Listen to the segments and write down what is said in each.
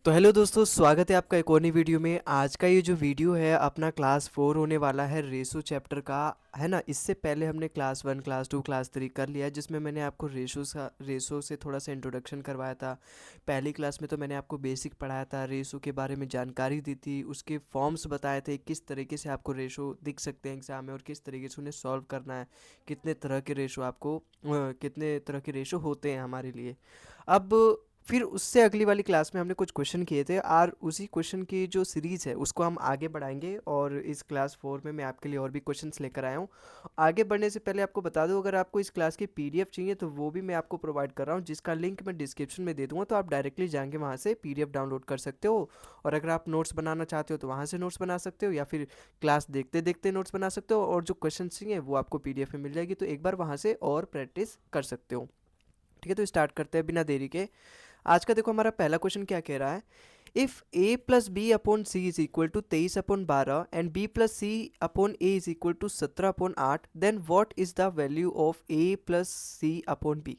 तो हेलो दोस्तों, स्वागत है आपका एक और नई वीडियो में। आज का ये जो वीडियो है अपना क्लास 4 होने वाला है, रेशो चैप्टर का, है ना। इससे पहले हमने क्लास 1, क्लास 2, क्लास 3 कर लिया है, जिसमें मैंने आपको रेशो से थोड़ा सा इंट्रोडक्शन करवाया था। पहली क्लास में तो मैंने आपको बेसिक पढ़ाया था, रेशो के बारे में जानकारी दी थी, उसके फॉर्म्स बताए थे, किस तरीके से आपको रेशो दिख सकते हैं एग्जाम में और किस तरीके से उन्हें सॉल्व करना है, कितने तरह के रेशो कितने तरह के रेशो होते हैं हमारे लिए। अब फिर उससे अगली वाली क्लास में हमने कुछ क्वेश्चन किए थे और उसी क्वेश्चन की जो सीरीज़ है उसको हम आगे बढ़ाएंगे। और इस क्लास 4 में मैं आपके लिए और भी क्वेश्चंस लेकर आया हूँ। आगे बढ़ने से पहले आपको बता दूं, अगर आपको इस क्लास की पीडीएफ चाहिए तो वो भी मैं आपको प्रोवाइड कर रहा हूँ, जिसका लिंक मैं डिस्क्रिप्शन में दे दूँगा, तो आप डायरेक्टली जाएंगे वहाँ से पीडीएफ डाउनलोड कर सकते हो। और अगर आप नोट्स बनाना चाहते हो तो वहाँ से नोट्स बना सकते हो, या फिर क्लास देखते देखते नोट्स बना सकते हो, और जो क्वेश्चन चाहिए वो आपको पीडीएफ में मिल जाएगी, तो एक बार वहाँ से और प्रैक्टिस कर सकते हो। ठीक है, तो स्टार्ट करते हैं बिना देरी के। आज का देखो हमारा पहला क्वेश्चन क्या कह रहा है। If a plus b upon c is equal to 23/12 and b plus c upon a is equal to 17/8, then what is the value of a plus c upon b.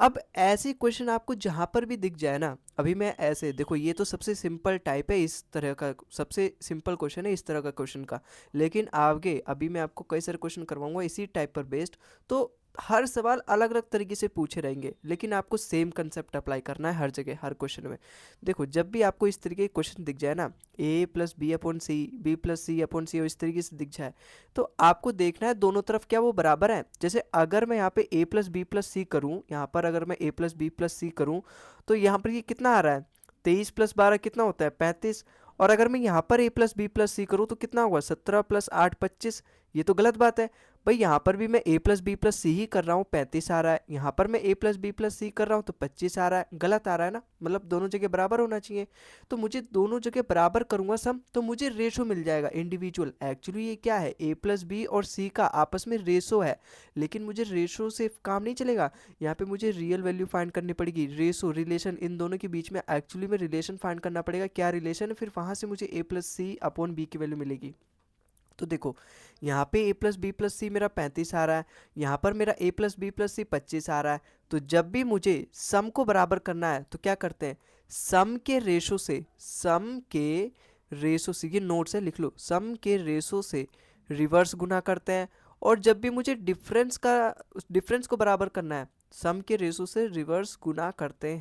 अब ऐसे क्वेश्चन आपको जहां पर भी दिख जाए ना, अभी मैं ऐसे देखो, ये तो सबसे सिंपल टाइप है, इस तरह का सबसे सिंपल क्वेश्चन है इस तरह का क्वेश्चन का। लेकिन आगे अभी मैं आपको कई सारे क्वेश्चन करवाऊंगा इसी टाइप पर बेस्ड। तो हर सवाल अलग अलग तरीके से पूछे रहेंगे, लेकिन आपको सेम कंसेप्ट अप्लाई करना है हर जगह हर क्वेश्चन में। देखो, जब भी आपको इस तरीके के क्वेश्चन दिख जाए ना, ए प्लस बी अपॉन सी, बी प्लस सी अपॉन सी, और इस तरीके से दिख जाए, तो आपको देखना है दोनों तरफ क्या वो बराबर है। जैसे अगर मैं यहाँ पे ए प्लस बी प्लस सी करूँ, यहाँ पर अगर मैं ए प्लस बी प्लस सी करूँ, तो यहाँ पर ये कितना आ रहा है, 23 + 12 कितना होता है, 35। और अगर मैं यहाँ पर ए प्लस बी प्लस सी करूँ तो कितना होगा, 17 + 8 25। ये तो गलत बात है भाई। यहाँ पर भी मैं ए प्लस बी प्लस सी ही कर रहा हूँ, 35 आ रहा है। यहाँ पर मैं ए प्लस बी प्लस सी कर रहा हूँ तो 25 आ रहा है। गलत आ रहा है ना, मतलब दोनों जगह बराबर होना चाहिए। तो मुझे दोनों जगह बराबर करूंगा सम, तो मुझे रेशो मिल जाएगा इंडिविजुअल। एक्चुअली ये क्या है, ए प्लस बी और सी का आपस में रेशो है, लेकिन मुझे रेशो से काम नहीं चलेगा। यहाँ पे मुझे रियल वैल्यू फाइंड करनी पड़ेगी। रेशो रिलेशन, इन दोनों के बीच में एक्चुअली में रिलेशन फाइंड करना पड़ेगा, क्या रिलेशन है, फिर वहां से मुझे ए प्लस सी अपॉन बी की वैल्यू मिलेगी। तो देखो, यहाँ पे ए प्लस बी प्लस सी मेरा 35 आ रहा है, यहाँ पर मेरा ए प्लस बी प्लस सी 25 आ रहा है। तो जब भी मुझे सम को बराबर करना है तो क्या करते हैं, सम के रेशो से, ये नोट्स है लिख लो, सम के रेशो से रिवर्स गुना करते हैं। और जब भी मुझे डिफरेंस को बराबर करना है, सम के रेशो से रिवर्स गुना करते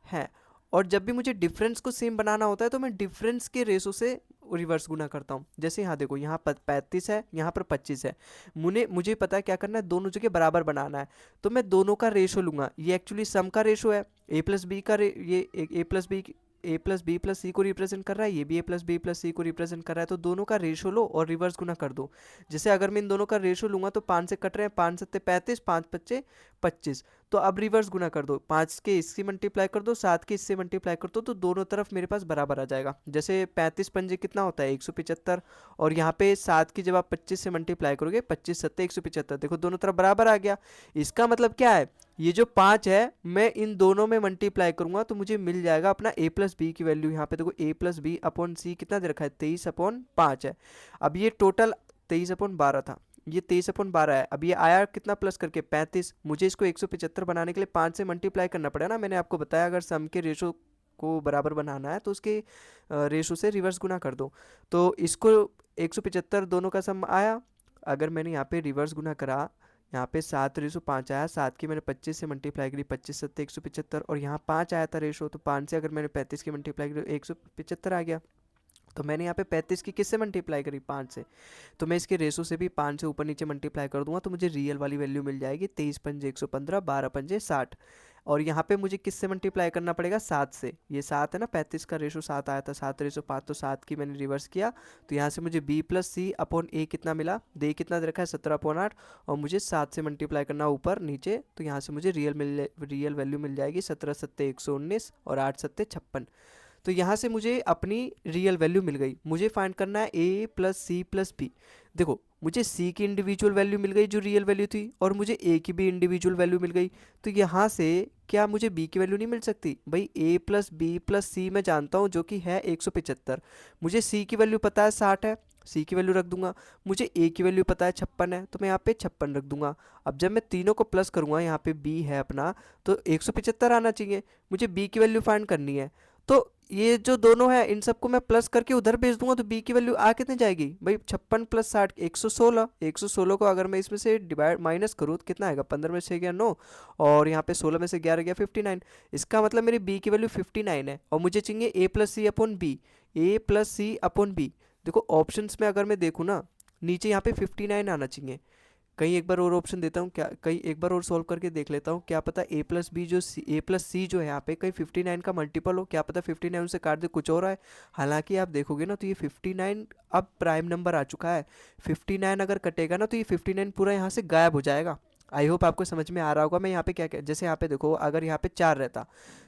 हैं। और जब भी मुझे डिफरेंस को सेम बनाना होता है तो मैं डिफरेंस के रेशो से रिवर्स गुना करता हूँ। जैसे यहाँ देखो, यहाँ पर 35 है, यहाँ पर 25 है। मुझे पता है क्या करना है, दोनों जगह बराबर बनाना है। तो मैं दोनों का रेशो लूंगा, ये एक्चुअली सम का रेशो है। ए प्लस बी का ये ए प्लस बी प्लस सी को रिप्रेजेंट कर रहा है, ये भी ए प्लस बी प्लस सी को रिप्रेजेंट कर रहा है। तो दोनों का रेशो लो और रिवर्स गुना कर दो। जैसे अगर मैं इन दोनों का रेशो लूंगा तो 5 से कट रहे हैं, 5 सत्ते 35, 5 पच्चे 25। तो अब रिवर्स गुना कर दो, 5 के इससे मल्टीप्लाई कर दो, 7 के इससे मल्टीप्लाई कर दो, तो दोनों तरफ मेरे पास बराबर आ जाएगा। जैसे 35 पंजे कितना होता है, 175। और यहाँ पे 7 की जब आप 25 से मल्टीप्लाई करोगे, 25 सत्ते 175, देखो दोनों तरफ बराबर आ गया। इसका मतलब क्या है, ये जो 5 है मैं इन दोनों में मल्टीप्लाई करूंगा तो मुझे मिल जाएगा अपना ए प्लस बी की वैल्यू। यहाँ पे देखो, ए प्लस बी अपॉन सी कितना दे रखा है, 23/5 है। अब ये टोटल 23/12 था, ये 23/12 है। अब ये आया कितना प्लस करके, 35। मुझे इसको 175 बनाने के लिए 5 से मल्टीप्लाई करना पड़ेगा ना। मैंने आपको बताया अगर सम के रेशो को बराबर बनाना है तो उसके रेशो से रिवर्स गुना कर दो। तो इसको 175 दोनों का सम आया। अगर मैंने यहाँ पे रिवर्स गुना करा, यहाँ पे 7/5 आया, 7 की मैंने 25 से मल्टीप्लाई करी, 25 सत्ते 175, और यहाँ 5 आया था रेशो, तो 5 से अगर मैंने 35 की मल्टीप्लाई करी 175 आ गया। तो मैंने यहाँ पे 35 की किससे मल्टीप्लाई करी, 5 से। तो मैं इसके रेशो से भी 5 से ऊपर नीचे मल्टीप्लाई कर दूंगा तो मुझे रियल वाली वैल्यू मिल जाएगी, 23 पंजे 115, 12 पंजे 60। और यहाँ पे मुझे किससे मल्टीप्लाई करना पड़ेगा, 7 से। ये 7 है ना, 35 का रेशो 7 आया था, 7/5, तो 7 की मैंने रिवर्स किया। तो यहाँ से मुझे बी प्लस सी अपॉन ए कितना मिला, दे कितना दे रखा है, 17/8। और मुझे 7 से मल्टीप्लाई करना ऊपर नीचे, तो यहाँ से मुझे रियल वैल्यू मिल जाएगी, 17 सत्ते 119 और 8 सत्ते 56। तो यहाँ से मुझे अपनी रियल वैल्यू मिल गई। मुझे फाइंड करना है a plus C plus B. देखो, मुझे सी की इंडिविजुअल वैल्यू मिल गई जो रियल वैल्यू थी, और मुझे ए की भी इंडिविजुअल वैल्यू मिल गई। तो यहाँ से क्या मुझे बी की वैल्यू नहीं मिल सकती भाई, ए प्लस बी प्लस सी मैं जानता हूँ जो कि है 175। मुझे सी की वैल्यू पता है 60 है, सी की वैल्यू रख दूंगा। मुझे ए की वैल्यू पता है 56 है, तो मैं यहाँ पे 56 रख दूंगा। अब जब मैं तीनों को प्लस करूंगा, यहाँ पे बी है अपना, तो 175 आना चाहिए। मुझे बी की वैल्यू फाइंड करनी है, तो ये जो दोनों है इन सबको मैं प्लस करके उधर भेज दूंगा, तो बी की वैल्यू आ कितने जाएगी भाई, 56 प्लस 60 116। 116 को अगर मैं इसमें से डिवाइड माइनस करूँ तो कितना आएगा, 15 में से गया 9, और यहाँ पे 16 में से 11 गया 59। इसका मतलब मेरी बी की वैल्यू 59 है, और मुझे चाहिए ए प्लस सी अपॉन बी, ए प्लस सी अपॉन बी। देखो ऑप्शंस में अगर मैं देखूँ ना, नीचे यहाँ पे 59 आना चाहिए। कहीं एक बार और ऑप्शन देता हूँ, क्या कहीं एक बार और सॉल्व करके देख लेता हूँ, क्या पता ए प्लस बी जो ए प्लस सी जो है यहाँ पे कहीं 59 का मल्टीपल हो, क्या पता 59 से काट दे कुछ और आए। हालांकि आप देखोगे ना तो ये 59 अब प्राइम नंबर आ चुका है। 59 अगर कटेगा ना तो ये 59 पूरा यहाँ से गायब हो जाएगा। आई होप आपको समझ में आ रहा होगा मैं यहाँ पे क्या क्या, जैसे यहाँ पे देखो अगर यहाँ पे 4 रहता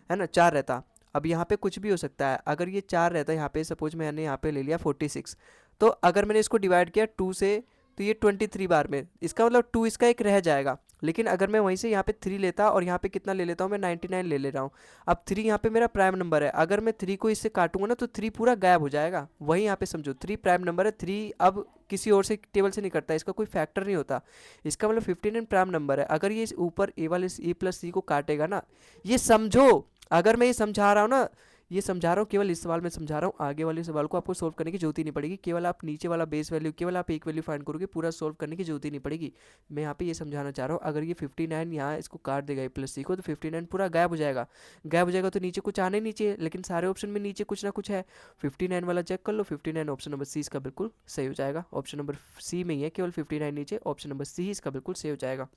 है ना, 4 रहता, अब यहाँ पे कुछ भी हो सकता है। अगर ये 4 रहता है यहाँ पे, सपोज मैंने यहाँ पे ले लिया 46, तो अगर मैंने इसको डिवाइड किया 2 से तो ये 23 बार में, इसका मतलब 2 इसका एक रह जाएगा। लेकिन अगर मैं वहीं से यहाँ पे 3 लेता और यहाँ पे कितना ले लेता हूँ मैं, 99 ले ले रहा हूँ। अब 3 यहाँ पे मेरा प्राइम नंबर है, अगर मैं 3 को इससे काटूंगा ना तो 3 पूरा गायब हो जाएगा। वहीं यहाँ पे समझो 3 प्राइम नंबर है, 3 अब किसी और से टेबल से नहीं कटता, इसका कोई फैक्टर नहीं होता। इसका मतलब 59 प्राइम नंबर है। अगर ये ऊपर ए वाले ए प्लस सी को काटेगा ना, ये समझो, अगर मैं ये समझा रहा हूँ ना, ये समझा रहा हूँ, केवल इस सवाल में समझा रहा हूँ, आगे वाले सवाल को आपको सोल्व करने की जरूरत ही नहीं पड़ेगी। केवल आप नीचे वाला बेस वैल्यू, केवल आप एक वैल्यू फाइंड करोगे, पूरा सोल्व करने की जरूरत ही नहीं पड़ेगी। मैं यहाँ पे ये समझाना चाह रहा हूँ, अगर ये 59 यहाँ इसको काट देगा ए प्लस सी को, तो 59 पूरा गायब हो जाएगा। गायब हो जाएगा तो नीचे कुछ आने नहीं चाहिए, लेकिन सारे ऑप्शन में नीचे कुछ ना कुछ है। 59 वाला चेक कर लो, 59 ऑप्शन नंबर सी इसका बिल्कुल सही हो जाएगा। ऑप्शन नंबर सी में ही है केवल 59 नीचे, ऑप्शन नंबर सी इसका बिल्कुल सही हो जाएगा।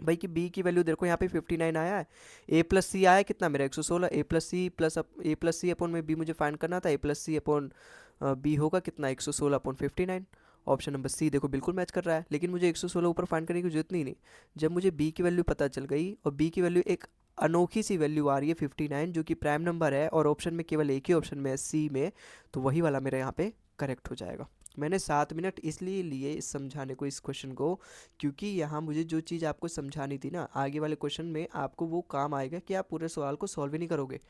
भाई कि बी की वैल्यू देखो यहाँ पे 59 आया है, ए प्लस सी आया कितना मेरा 116, ए प्लस सी अपॉन में बी मुझे फाइंड करना था, ए प्लस सी अपॉन बी होगा कितना 116 अपॉन 59। ऑप्शन नंबर सी देखो बिल्कुल मैच कर रहा है, लेकिन मुझे 116 ऊपर फाइंड करने की जरूरत नहीं। जब मुझे बी की वैल्यू पता चल गई, और बी की वैल्यू एक अनोखी सी वैल्यू आ रही है 59 जो कि प्राइम नंबर है, और ऑप्शन में केवल एक ही ऑप्शन में है सी में, तो वही वाला मेरा यहाँ पे करेक्ट हो जाएगा। मैंने 7 मिनट इसलिए लिए इस समझाने को, इस क्वेश्चन को, क्योंकि यहाँ मुझे जो चीज़ आपको समझानी थी ना, आगे वाले क्वेश्चन में आपको वो काम आएगा कि आप पूरे सवाल को सॉल्व ही नहीं करोगे।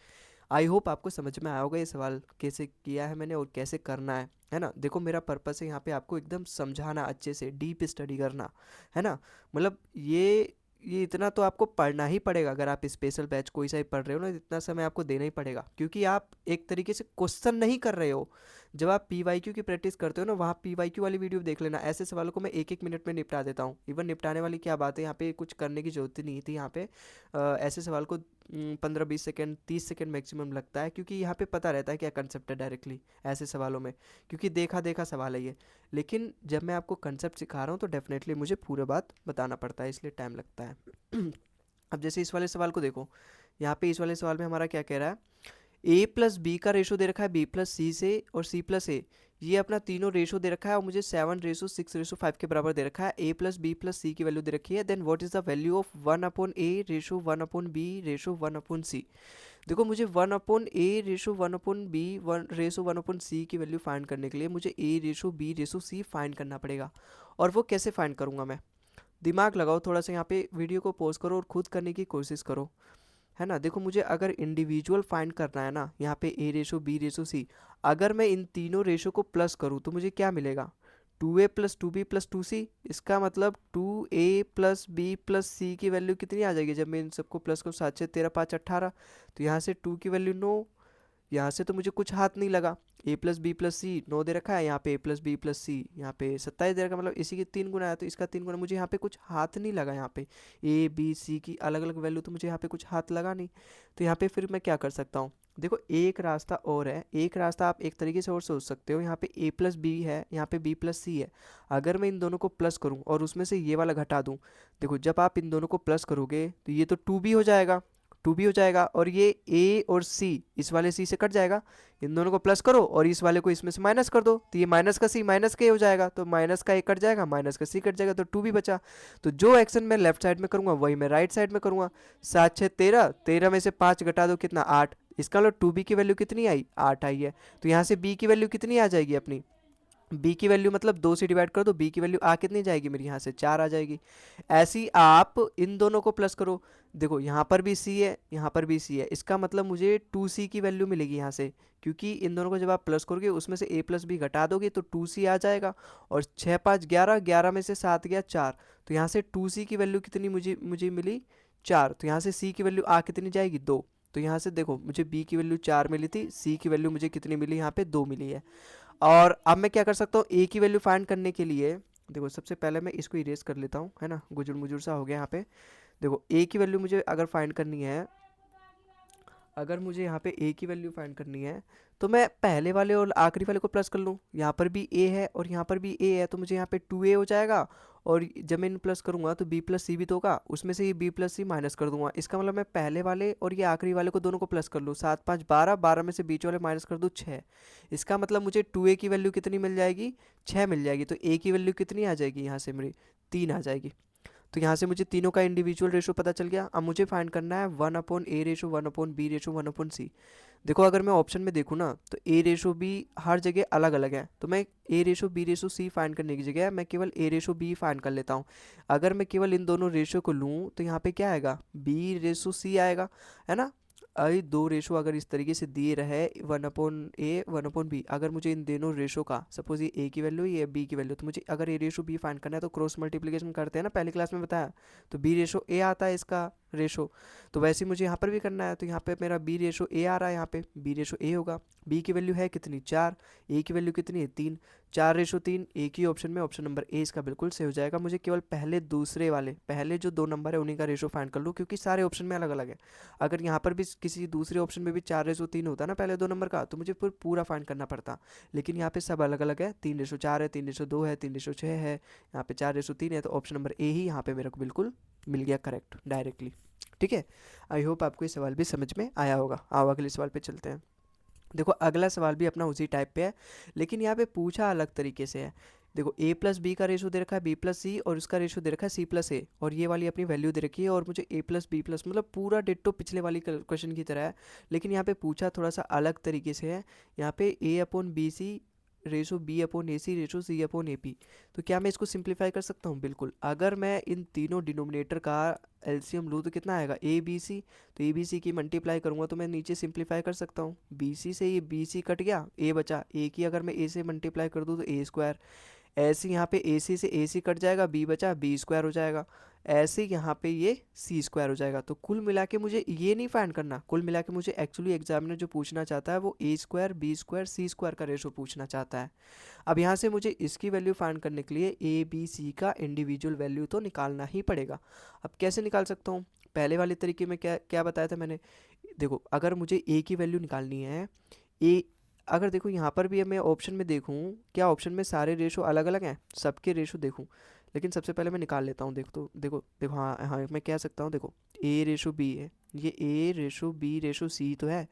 आई होप आपको समझ में आया होगा ये सवाल कैसे किया है मैंने और कैसे करना है ना। देखो मेरा पर्पस है यहाँ पे आपको एकदम समझाना, अच्छे से डीप स्टडी करना, है ना। मतलब ये इतना तो आपको पढ़ना ही पड़ेगा। अगर आप स्पेशल बैच कोई सा ही पढ़ रहे हो ना, इतना समय आपको देना ही पड़ेगा, क्योंकि आप एक तरीके से क्वेश्चन नहीं कर रहे हो। जब आप पी वाई क्यू की प्रैक्टिस करते हो ना, वहाँ पी वाई क्यू वाली वीडियो देख लेना, ऐसे सवालों को मैं एक एक मिनट में निपटा देता हूँ। इवन निपटाने वाली क्या बात है, यहाँ पे कुछ करने की जरूरत ही नहीं थी। यहाँ पे ऐसे सवाल को 15-20 सेकेंड 30 सेकेंड मैक्सिमम लगता है, क्योंकि यहाँ पे पता रहता है क्या कंसेप्ट है डायरेक्टली ऐसे सवालों में, क्योंकि देखा देखा सवाल है ये। लेकिन जब मैं आपको कंसेप्ट सिखा रहा हूँ तो डेफिनेटली मुझे पूरा बात बताना पड़ता है, इसलिए टाइम लगता है। अब जैसे इस वाले सवाल को देखो, यहाँ पे इस वाले सवाल में हमारा क्या कह रहा है, ए प्लस बी का रेशो दे रखा है बी प्लस सी से और सी प्लस ए, ये अपना तीनों रेशो दे रखा है, और मुझे 7:6:5 के बराबर दे रखा है। A plus b plus c की वैल्यू दे रखी है। Then what is the value of 1/a/1/b/1/c। देखो मुझे 1/a/1/b 1/1/c की वैल्यू फाइंड करने के लिए मुझे a/b/c फाइंड करना पड़ेगा। और वो कैसे फाइंड करूँगा मैं, दिमाग लगाओ थोड़ा सा, यहाँ पे वीडियो को पॉज करो और खुद करने की कोशिश करो, है ना। देखो मुझे अगर इंडिविजुअल फाइंड करना है ना, यहाँ पे a/b/c, अगर मैं इन तीनों रेशो को प्लस करूँ तो मुझे क्या मिलेगा, 2a + 2b + 2c। इसका मतलब 2a + b + c की वैल्यू कितनी आ जाएगी जब मैं इन सबको प्लस करूँ, 7 6 13 5 18। तो यहाँ से 2 की वैल्यू 9, यहाँ से तो मुझे कुछ हाथ नहीं लगा। a + b + c 9 दे रखा है, यहाँ पे a + b + c यहाँ पे 27 दे रखा, मतलब इसी के 3 गुना है तो इसका 3 गुना, मुझे यहाँ पे कुछ हाथ नहीं लगा। यहाँ पे a b c की अलग अलग वैल्यू तो मुझे यहाँ पे कुछ हाथ लगा नहीं। तो यहाँ पे फिर मैं क्या कर सकता हूँ, देखो एक रास्ता और है, एक रास्ता आप एक तरीके से और सोच सकते हो। यहाँ पे a + b है, यहाँ पे b + c है, अगर मैं इन दोनों को प्लस करूँ और उसमें से ये वाला घटा दूँ, देखो जब आप इन दोनों को प्लस करोगे तो ये तो 2b हो जाएगा, 2b हो जाएगा, और ये a और c इस वाले c से कट जाएगा। इन दोनों को प्लस करो और इस वाले को इसमें से माइनस कर दो, तो ये माइनस का c माइनस का a हो जाएगा, तो माइनस का a कट जाएगा, माइनस का c कट जाएगा, तो 2b बचा। तो जो एक्शन मैं लेफ्ट साइड में करूँगा वही मैं राइट साइड में करूँगा। 7 6 13, 13 में से 5 घटा दो कितना 8, इसका मतलब 2b की वैल्यू कितनी आई 8 आई है। तो यहाँ से b की वैल्यू कितनी आ जाएगी अपनी बी की वैल्यू मतलब 2 से डिवाइड कर दो, बी की वैल्यू आ कितनी जाएगी मेरी यहाँ से 4 आ जाएगी। ऐसे ही आप इन दोनों को प्लस करो, देखो यहाँ पर भी सी है, यहाँ पर भी सी है, इसका मतलब मुझे 2c की वैल्यू मिलेगी यहाँ से, क्योंकि इन दोनों को जब आप प्लस करोगे उसमें से a प्लस बी घटा दोगे तो 2c आ जाएगा। और 6 5 11, 11 में से 7 गया 4, तो यहाँ से 2c की वैल्यू कितनी मुझे मुझे मिली 4, तो यहाँ से c की वैल्यू आ कितनी जाएगी 2। तो यहाँ से देखो मुझे b की वैल्यू 4 मिली थी, c की वैल्यू मुझे कितनी मिली यहाँ पे 2 मिली है। और अब मैं क्या कर सकता हूँ ए की वैल्यू फाइंड करने के लिए, देखो सबसे पहले मैं इसको इरेज कर लेता हूँ, है ना, गुजुर मुजुर सा हो गया यहाँ पे। देखो ए की वैल्यू मुझे अगर फाइंड करनी है, अगर मुझे यहाँ पे ए की वैल्यू फाइंड करनी है तो मैं पहले वाले और आखिरी वाले को प्लस कर लूँ, यहाँ पर भी ए है और यहाँ पर भी ए है, तो मुझे यहाँ पे 2a हो जाएगा। और जब मैं इन प्लस करूँगा तो b प्लस सी भी तो होगा, उसमें से ये b प्लस सी माइनस कर दूंगा। इसका मतलब मैं पहले वाले और ये आखिरी वाले को दोनों को प्लस कर लूँ, 7 5 12, 12 में से बीच वाले माइनस कर दूँ 6। इसका मतलब मुझे 2a की वैल्यू कितनी मिल जाएगी, 6 मिल जाएगी। तो a की वैल्यू कितनी आ जाएगी यहाँ से मेरी 3 आ जाएगी। तो यहाँ से मुझे तीनों का इंडिविजुअल रेशो पता चल गया। अब मुझे फाइंड करना है 1/a ratio, 1/b ratio, 1/c। देखो अगर मैं ऑप्शन में देखूँ ना तो a रेशो b हर जगह अलग अलग है, तो मैं a ratio b ratio c find करने की जगह मैं केवल a रेशो b फाइंड कर लेता हूँ। अगर मैं केवल इन दोनों रेशो को लूँ तो यहाँ पे क्या आएगा, b रेशो c आएगा, है ना। अरे दो रेशो अगर इस तरीके से दिए रहे 1/a 1/b, अगर मुझे इन दोनों रेशो का सपोज ये a की वैल्यू ये b की वैल्यू, तो मुझे अगर a रेशो b फाइंड करना है तो क्रॉस मल्टीप्लिकेशन करते हैं ना, पहली क्लास में बताया, तो b रेशो a आता है इसका रेशो। तो वैसे ही मुझे यहाँ पर भी करना है, तो यहाँ पे मेरा b रेशो a आ रहा है, यहाँ पे b रेशो a होगा। b की वैल्यू है कितनी 4, a की वैल्यू कितनी है 3, 4/3, एक ही ऑप्शन में ऑप्शन नंबर ए इसका बिल्कुल सही हो जाएगा। मुझे केवल पहले दूसरे वाले पहले जो दो नंबर है उन्हीं का रेशो फाइंड कर लूँ, क्योंकि सारे ऑप्शन में अलग अलग है। अगर यहाँ पर भी किसी दूसरे ऑप्शन में भी 4/3 होता ना पहले दो नंबर का, तो मुझे पूरा फाइंड करना पड़ता, लेकिन यहाँ पे सब अलग अलग है, 3/4 है, 3/2 है, 3/6 है, यहाँ पे 4/3 है, तो ऑप्शन नंबर ए ही यहाँ पे मेरे को बिल्कुल मिल गया करेक्ट डायरेक्टली। ठीक है, आई होप आपको ये सवाल भी समझ में आया होगा। आओ अगले सवाल पे चलते हैं। देखो अगला सवाल भी अपना उसी टाइप पे है, लेकिन यहाँ पे पूछा अलग तरीके से है। देखो a प्लस बी का रेशो दे रखा है b प्लस सी, और उसका रेशो दे रखा है c प्लस ए, और ये वाली अपनी वैल्यू दे रखी है, और मुझे a प्लस बी प्लस मतलब पूरा डिट्टो पिछले वाली क्वेश्चन की तरह है, लेकिन यहाँ पे पूछा थोड़ा सा अलग तरीके से है। यहाँ पे a/bc ratio b/ac ratio c/ap। तो क्या मैं इसको सिंप्लीफाई कर सकता हूँ? बिल्कुल। अगर मैं इन तीनों डिनोमिनेटर का एलसीएम लूँ तो कितना आएगा ए बी सी, तो ए बी सी की मल्टीप्लाई करूँगा तो मैं नीचे सिंप्लीफाई कर सकता हूँ, बी सी से ये बी सी कट गया, ए बचा, ए की अगर मैं ए से मल्टीप्लाई कर दूँ तो ए स्क्वायर, ऐसे यहाँ पे ए सी से ए सी कट जाएगा, बी बचा, बी स्क्वायर हो जाएगा, ऐसे यहाँ पे ये सी स्क्वायर हो जाएगा। तो कुल मिला के मुझे ये नहीं फाइंड करना, कुल मिला के मुझे एक्चुअली एग्जामिनर जो पूछना चाहता है वो ए square b square c square का रेशो पूछना चाहता है। अब यहाँ से मुझे इसकी वैल्यू फाइंड करने के लिए ए बी सी का इंडिविजुअल वैल्यू तो निकालना ही पड़ेगा। अब कैसे निकाल सकता हूँ? पहले वाले तरीके में क्या क्या बताया था मैंने, देखो अगर मुझे ए की वैल्यू निकालनी है, ए अगर देखो यहाँ पर भी मैं ऑप्शन में देखूँ, क्या ऑप्शन में सारे रेशो अलग अलग हैं, सबके रेशो देखूँ, लेकिन सबसे पहले मैं निकाल लेता हूँ। देखो तो देखो देखो हाँ हाँ मैं कह सकता हूँ, देखो ए रेशो बी है, ये ए रेशो बी रेशो सी तो है,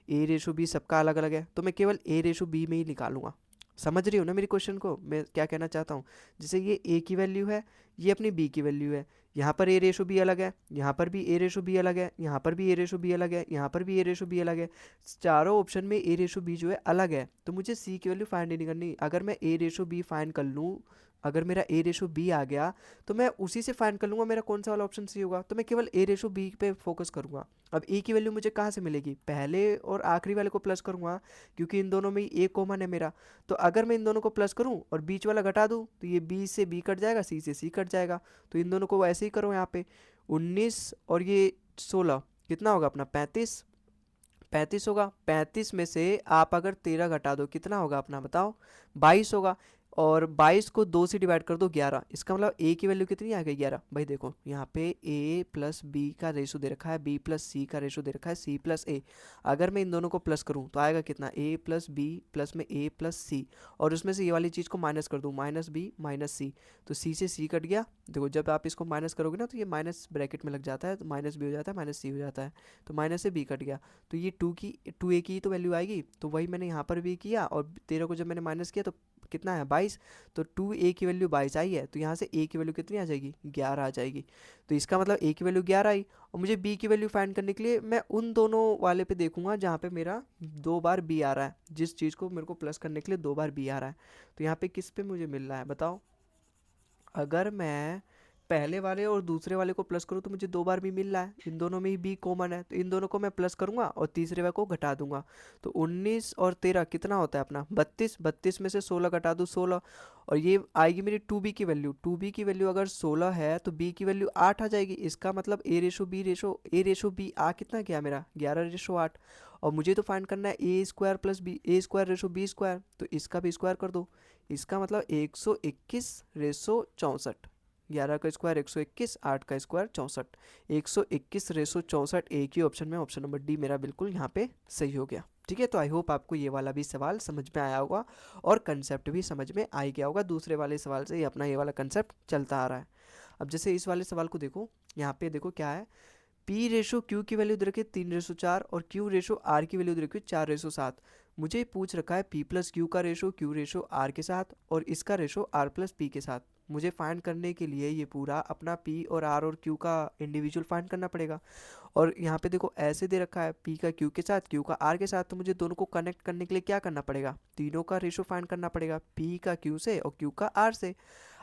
ए रेशो बी सबका अलग अलग है, तो मैं केवल ए रेशो बी में ही निकालूंगा। समझ रही हो ना मेरी क्वेश्चन को, मैं क्या कहना चाहता हूँ? जैसे ये ए की वैल्यू है, ये अपनी बी की वैल्यू है, यहाँ पर ए रेशो बी अलग है, यहाँ पर भी ए रेशो बी अलग है, यहाँ पर भी ए रेशो बी अलग है, यहाँ पर भी ए रेशो बी अलग है, चारों ऑप्शन में ए रेशो बी जो है अलग है, तो मुझे सी की वैल्यू फाइंड नहीं करनी। अगर मैं ए रेशो बी फाइंड कर लूँ, अगर मेरा ए रेशो बी आ गया तो मैं उसी से फाइंड कर लूँगा मेरा कौन सा वाला ऑप्शन सी होगा, तो मैं केवल ए रेशो बी पे फोकस करूँगा। अब ए की वैल्यू मुझे कहाँ से मिलेगी? पहले और आखिरी वाले को प्लस करूँगा, क्योंकि इन दोनों में ए कॉमन है मेरा। तो अगर मैं इन दोनों को प्लस करूँ और बीच वाला घटा दूँ तो ये बी से बी कट जाएगा, सी से सी कट जाएगा, तो इन दोनों को ऐसे ही करो। यहाँ पे 19 और ये 16 कितना होगा अपना 35, 35 होगा। 35 में से आप अगर 13 घटा दो कितना होगा अपना बताओ, 22 होगा। और 22 को 2 से डिवाइड कर दो 11, इसका मतलब ए की वैल्यू कितनी आ गई 11। भाई देखो यहाँ पे ए प्लस बी का रेशो दे रखा है, बी प्लस सी का रेशो दे रखा है, सी प्लस ए। अगर मैं इन दोनों को प्लस करूँ तो आएगा कितना, ए प्लस बी प्लस में ए प्लस सी, और उसमें से ये वाली चीज़ को माइनस कर दूँ, माइनस बी माइनस सी, तो सी से सी कट गया। देखो जब आप इसको माइनस करोगे ना तो ये माइनस ब्रैकेट में लग जाता है, तो माइनस बी हो जाता है, माइनस सी हो जाता है, तो माइनस से बी कट गया। तो ये 2 ए की तो वैल्यू आएगी, तो वही मैंने यहाँ पर भी किया, और 13 को जब मैंने माइनस किया तो कितना है 22, तो 2a की वैल्यू 22 आई है, तो यहाँ से a की वैल्यू कितनी आ जाएगी 11 आ जाएगी। तो इसका मतलब a की वैल्यू 11 आई, और मुझे b की वैल्यू फाइंड करने के लिए मैं उन दोनों वाले पे देखूंगा जहाँ पे मेरा 2 बार b आ रहा है, जिस चीज़ को मेरे को प्लस करने के लिए 2 बार b आ रहा है। तो यहाँ पे किस पे मुझे मिल रहा है बताओ, अगर मैं पहले वाले और दूसरे वाले को प्लस करूँ तो मुझे 2 बार भी मिल रहा है, इन दोनों में ही बी कॉमन है, तो इन दोनों को मैं प्लस करूंगा और तीसरे वाले को घटा दूंगा। तो 19 और 13 कितना होता है अपना 32, 32 में से 16 घटा दूँ 16, और ये आएगी मेरी 2b की वैल्यू। 2b की वैल्यू अगर 16 है तो b की वैल्यू 8 आ जाएगी। इसका मतलब a रेशो b आ कितना गया मेरा 11/8। और मुझे तो फाइंड करना है a square plus b, a² ratio b², तो इसका भी स्क्वायर कर दो। इसका मतलब 121/64, 11 का स्क्वायर 121, 8 का स्क्वायर 64, 121/64 एक ही ऑप्शन में, ऑप्शन नंबर डी मेरा बिल्कुल यहाँ पे सही हो गया। ठीक है, तो आई होप आपको ये वाला भी सवाल समझ में आया होगा और कंसेप्ट भी समझ में आ गया होगा। दूसरे वाले सवाल से ही अपना ये वाला कंसेप्ट चलता आ रहा है। अब जैसे इस वाले सवाल को देखो, यहाँ पे देखो क्या है, पी रेशो क्यू की वैल्यू दे रखी है 3/4 और क्यू रेशो आर की वैल्यू दे रखी है 4/7। मुझे पूछ रखा है पी प्लस क्यू का रेशो क्यू रेशो आर के साथ और इसका रेशो आर प्लस पी के साथ। मुझे फाइंड करने के लिए ये पूरा अपना पी और आर और क्यू का इंडिविजुअल फाइंड करना पड़ेगा। और यहाँ पे देखो ऐसे दे रखा है पी का क्यू के साथ, क्यू का आर के साथ, तो मुझे दोनों को कनेक्ट करने के लिए क्या करना पड़ेगा, तीनों का रेशो फाइंड करना पड़ेगा, पी का क्यू से और क्यू का आर से।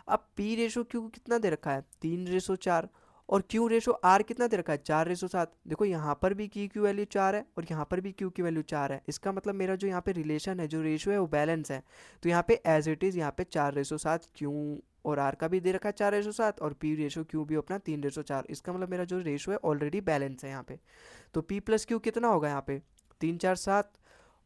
अब पी रेशो क्यू कितना दे रखा है 3/4 और क्यू रेशो आर कितना दे रखा है 4/7। देखो यहाँ पर भी की वैल्यू 4 है और यहाँ पर भी क्यू की वैल्यू 4 है। इसका मतलब मेरा जो यहाँ पे रिलेशन है, जो रेशो है वो बैलेंस है। तो यहाँ पे एज इट इज़ यहाँ पे 4/7 क्यू और आर का भी दे रखा है 4/7 और पी रेशो क्यू भी अपना 3/4। इसका मतलब मेरा जो रेशो है ऑलरेडी बैलेंस है यहाँ पे। तो पी प्लस क्यू कितना होगा यहाँ पे 3 4 7,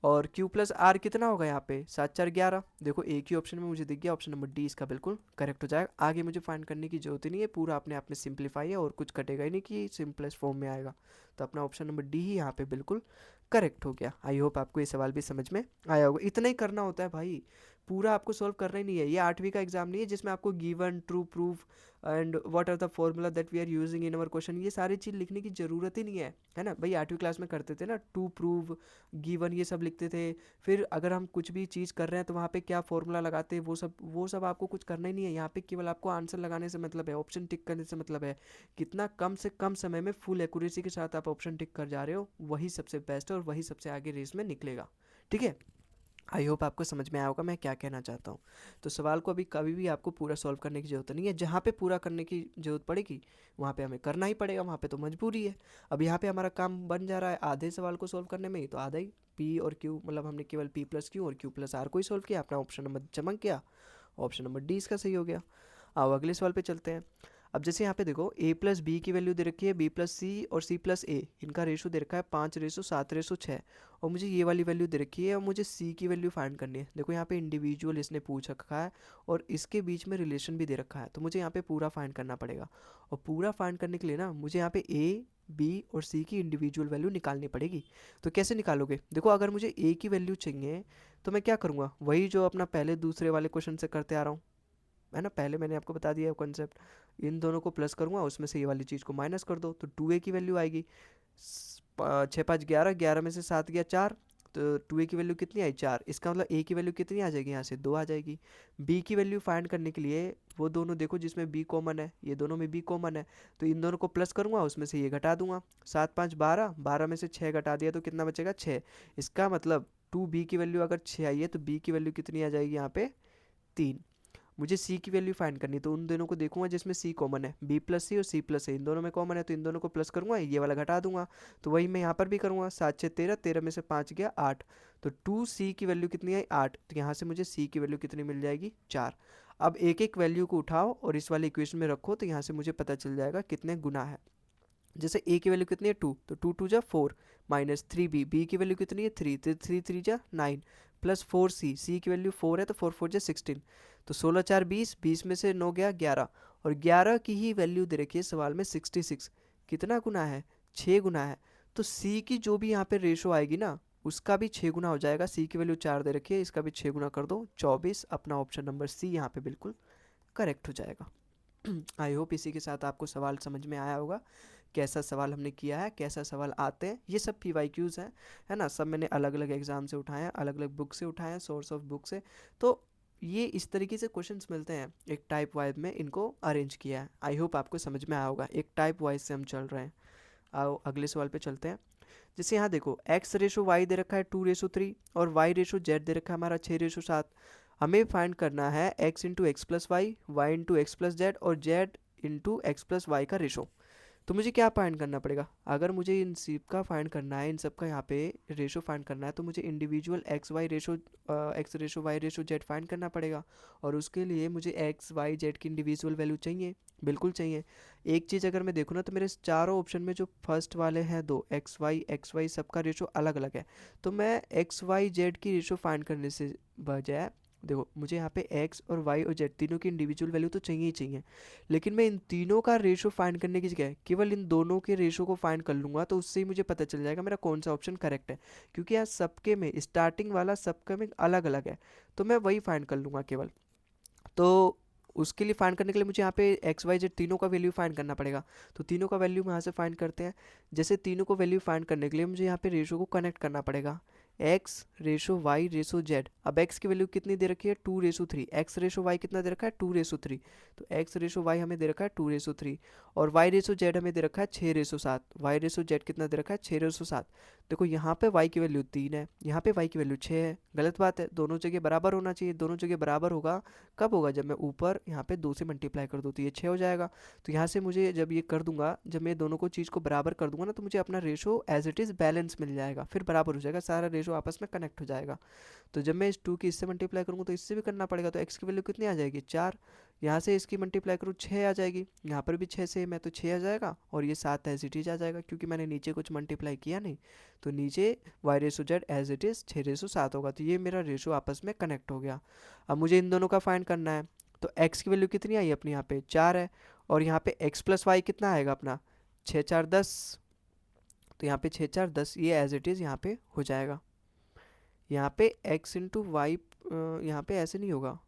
और Q प्लस आर कितना होगा यहाँ पे 7 4 11। देखो एक ही ऑप्शन में मुझे दिख गया, ऑप्शन नंबर डी इसका बिल्कुल करेक्ट हो जाएगा। आगे मुझे फाइंड करने की जरूरत ही नहीं है, पूरा अपने आप में सिंप्लीफाई है और कुछ कटेगा ही नहीं कि सिंपलेस्ट फॉर्म में आएगा। तो अपना ऑप्शन नंबर डी ही यहाँ पे बिल्कुल करेक्ट हो गया। आई होप आपको ये सवाल भी समझ में आया होगा। इतना ही करना होता है भाई, पूरा आपको सॉल्व करना ही नहीं है। ये 8वीं का एग्जाम नहीं है जिसमें आपको given, true, proof and what are the formula that we are using in our question, ये सारी चीज़ लिखने की ज़रूरत ही नहीं है ना भाई। 8वीं क्लास में करते थे ना, टू प्रूव, गिवन, ये सब लिखते थे। फिर अगर हम कुछ भी चीज़ कर रहे हैं तो वहाँ पे क्या फॉर्मूला लगाते हैं, वो सब आपको कुछ करना ही नहीं है। यहाँ पे केवल आपको आंसर लगाने से मतलब है, ऑप्शन टिक करने से मतलब है। कितना कम से कम समय में फुल एक्यूरेसी के साथ आप ऑप्शन टिक कर जा रहे हो, वही सबसे बेस्ट है और वही सबसे आगे रेस में निकलेगा। ठीक है, आई होप आपको समझ में आया होगा मैं क्या कहना चाहता हूँ। तो सवाल को अभी कभी भी आपको पूरा सॉल्व करने की ज़रूरत नहीं है, जहाँ पे पूरा करने की ज़रूरत पड़ेगी वहाँ पे हमें करना ही पड़ेगा, वहाँ पे तो मजबूरी है। अब यहाँ पे हमारा काम बन जा रहा है आधे सवाल को सॉल्व करने में ही, तो आधा ही पी और क्यू, मतलब हमने केवल पी प्लस क्यू और क्यू प्लस आर को ही सॉल्व किया, अपना ऑप्शन नंबर चमक गया, ऑप्शन नंबर डी इसका सही हो गया। आओ अगले सवाल पे चलते हैं। अब जैसे यहाँ पे देखो a प्लस बी की वैल्यू दे रखी है b प्लस सी और c प्लस ए, इनका रेशो दे रखा है 5/7/6, और मुझे ये वाली वैल्यू दे रखी है और मुझे c की वैल्यू फाइंड करनी है। देखो यहाँ पे इंडिविजुअल इसने पूछ रखा है और इसके बीच में रिलेशन भी दे रखा है, तो मुझे यहाँ पे पूरा फाइंड करना पड़ेगा। और पूरा फाइंड करने के लिए ना मुझे यहाँ पे a b और c की इंडिविजुअल वैल्यू निकालनी पड़ेगी। तो कैसे निकालोगे, देखो अगर मुझे a की वैल्यू चाहिए तो मैं क्या करूँगा, वही जो अपना पहले दूसरे वाले क्वेश्चन से करते आ रहा हूँ, है ना। पहले मैंने आपको बता दिया कॉन्सेप्ट, इन दोनों को प्लस करूँगा, उसमें से ये वाली चीज़ को माइनस कर दो, तो 2a की वैल्यू आएगी 6 5 11, 11 में से 7 गया 4, तो 2a की वैल्यू कितनी आई 4। इसका मतलब a की वैल्यू कितनी आ जाएगी, यहाँ से 2 आ जाएगी। b की वैल्यू फाइंड करने के लिए वो दोनों देखो जिसमें b कॉमन है, ये दोनों में b कॉमन है, तो इन दोनों को प्लस करूँगा, उसमें से ये घटा दूंगा। 7 5 12, 12 में से 6 घटा दिया तो कितना बचेगा 6। इसका मतलब 2b की वैल्यू अगर 6 आई है तो b की वैल्यू कितनी आ जाएगी यहाँ पे 3। मुझे c की वैल्यू फाइंड करनी है, तो उन दोनों को देखूंगा जिसमें c कॉमन है, b प्लस सी और c प्लस ए इन दोनों में कॉमन है, तो इन दोनों को प्लस करूंगा, ये वाला घटा दूंगा। तो वही मैं यहाँ पर भी करूंगा, 7 6 13, 13 में से 5 गया 8, तो 2c की वैल्यू कितनी आई 8, तो यहाँ से मुझे c की वैल्यू कितनी मिल जाएगी 4। अब एक एक वैल्यू को उठाओ और इस वाले इक्वेशन में रखो, तो यहाँ से मुझे पता चल जाएगा कितने गुना है। जैसे a की वैल्यू कितनी है 2, तो 2 2 जा 4 माइनस 3b, b की वैल्यू कितनी है 3, तो 3 3 जा 9 प्लस 4c, c की वैल्यू 4 है तो 4 4 जा 16, तो 16 4 20, 20 में से 9 गया 11, और 11 की ही वैल्यू दे रखी है सवाल में 66, कितना गुना है 6 गुना है। तो c की जो भी यहाँ पे रेशो आएगी ना उसका भी 6 गुना हो जाएगा। c की वैल्यू 4 दे रखी है, इसका भी 6 गुना कर दो 24, अपना ऑप्शन नंबर सी यहाँ पे बिल्कुल करेक्ट हो जाएगा। आई होप इसी के साथ आपको सवाल समझ में आया होगा, कैसा सवाल हमने किया है, कैसा सवाल आते हैं। ये सब PYQs हैं, है ना, सब मैंने अलग अलग एग्जाम से उठाए हैं, अलग अलग बुक से उठाए हैं, सोर्स ऑफ बुक से। तो ये इस तरीके से क्वेश्चंस मिलते हैं, एक टाइप वाइज में इनको अरेंज किया है। आई होप आपको समझ में आया होगा, एक टाइप वाइज से हम चल रहे हैं। आओ अगले सवाल पे चलते हैं। जैसे यहाँ देखो x रेशो वाई दे रखा है 2:3 और y रेशो z दे रखा है हमारा 6:7। हमें फाइंड करना है x into x plus y, y into x plus z और z into x plus y का रेशो। तो मुझे क्या फाइंड करना पड़ेगा? अगर मुझे इन सब का फाइंड करना है, इन सब का यहाँ पे रेशो फाइंड करना है, तो मुझे individual x ratio y ratio z find करना पड़ेगा। और उसके लिए मुझे एक्स वाई जेड की इंडिविजुअल वैल्यू चाहिए, बिल्कुल चाहिए। एक चीज़ अगर मैं देखूँ ना, तो मेरे चारों ऑप्शन में जो फर्स्ट वाले हैं दो एक्स वाई सबका रेशो अलग अलग है। तो मैं एक्स वाई जेड की रेशो फाइंड करने से बजाय, देखो मुझे यहाँ पे x और y और z तीनों की इंडिविजुअल वैल्यू तो चाहिए ही चाहिए, लेकिन मैं इन तीनों का रेशो फाइंड करने की जगह केवल इन दोनों के रेशो को फाइंड कर लूँगा, तो उससे ही मुझे पता चल जाएगा मेरा कौन सा ऑप्शन करेक्ट है। क्योंकि यहाँ सबके में स्टार्टिंग वाला सबका में अलग अलग है, तो मैं वही फाइंड कर लूँगा केवल। तो उसके लिए फाइंड करने के लिए मुझे यहाँ पे एक्स वाई जेड तीनों का वैल्यू फाइंड करना पड़ेगा। तो तीनों का वैल्यू यहाँ से फाइंड करते हैं। जैसे तीनों को वैल्यू फाइंड करने के लिए मुझे यहाँ पे रेशो को कनेक्ट करना पड़ेगा, x ratio y ratio z. अब एक्स की वैल्यू कितनी दे रखी है 2:3, एक्स रेशो वाई कितना दे रखा है 2:3। तो एक्स रेशो वाई हमें दे रखा है 2:3 और वाई रेशो जेड हमें दे रखा है 6:7। वाई रेशो जेड कितना दे रखा है 6:7। देखो यहाँ पे वाई की वैल्यू 3 है, यहाँ पे वाई की वैल्यू 6 है, गलत बात है, दोनों जगह बराबर होना चाहिए। दोनों जगह बराबर होगा कब होगा? जब मैं ऊपर यहाँ पे 2 से मल्टीप्लाई कर दूँ तो ये 6 हो जाएगा। तो यहाँ से मुझे जब ये कर दूंगा, जब मैं दोनों को चीज़ को बराबर कर दूंगा ना, तो मुझे अपना ratio as it is balance मिल जाएगा, फिर बराबर हो जाएगा, सारा रेशो आपस में कनेक्ट हो जाएगा। तो जब मैं इस 2 की इससे मल्टीप्लाई करूँगा तो इससे भी करना पड़ेगा, तो एक्स की वैल्यू कितनी आ जाएगी 4। यहाँ से इसकी मल्टीप्लाई करूँ 6 आ जाएगी, यहाँ पर भी 6 सेम है तो 6 आ जाएगा, और ये 7 एज इट इज आ जाएगा क्योंकि मैंने नीचे कुछ मल्टीप्लाई किया नहीं। तो नीचे y ratio z as it is 6:7 होगा। तो ये मेरा रेशो आपस में कनेक्ट हो गया। अब मुझे इन दोनों का फाइंड करना है। तो x की वैल्यू कितनी आई अपनी यहाँ पे 4 है, और यहाँ पे x प्लस वाई कितना आएगा अपना 6 4 10। तो यहाँ पे 6 4 10 ये एज इट इज़ यहाँ पे हो जाएगा। यहाँ पे x इंटू वाई यहाँ पे ऐसे नहीं होगा,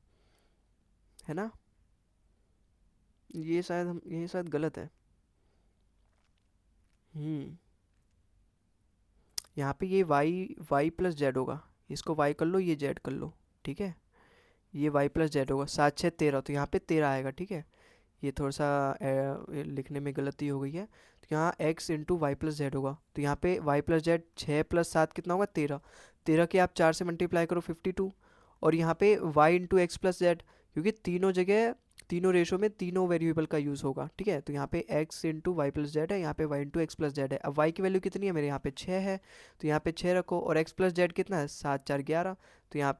है ना? ये शायद गलत है। यहाँ पे ये y प्लस जेड होगा, इसको y कर लो, ये z कर लो, ठीक है। ये y प्लस जेड होगा, 7 6 13, तो यहाँ पे 13 आएगा, ठीक है। ये थोड़ा सा लिखने में गलती हो गई है। तो यहाँ x into y plus z होगा, तो यहाँ पे y प्लस जेड 6 प्लस 7 कितना होगा 13। 13 के आप 4 से मल्टीप्लाई करो 52। और यहाँ पे y into x plus Z, क्योंकि तीनों जगह तीनों रेशो में तीनों वेरिएबल का यूज़ होगा, ठीक है। तो यहाँ पे x into y plus z है, यहाँ पे y into x plus z है। अब y की वैल्यू कितनी है मेरे यहाँ पे 6 है, तो यहाँ पे 6 रखो, और x प्लस जेड कितना है 7 4 11। तो यहाँ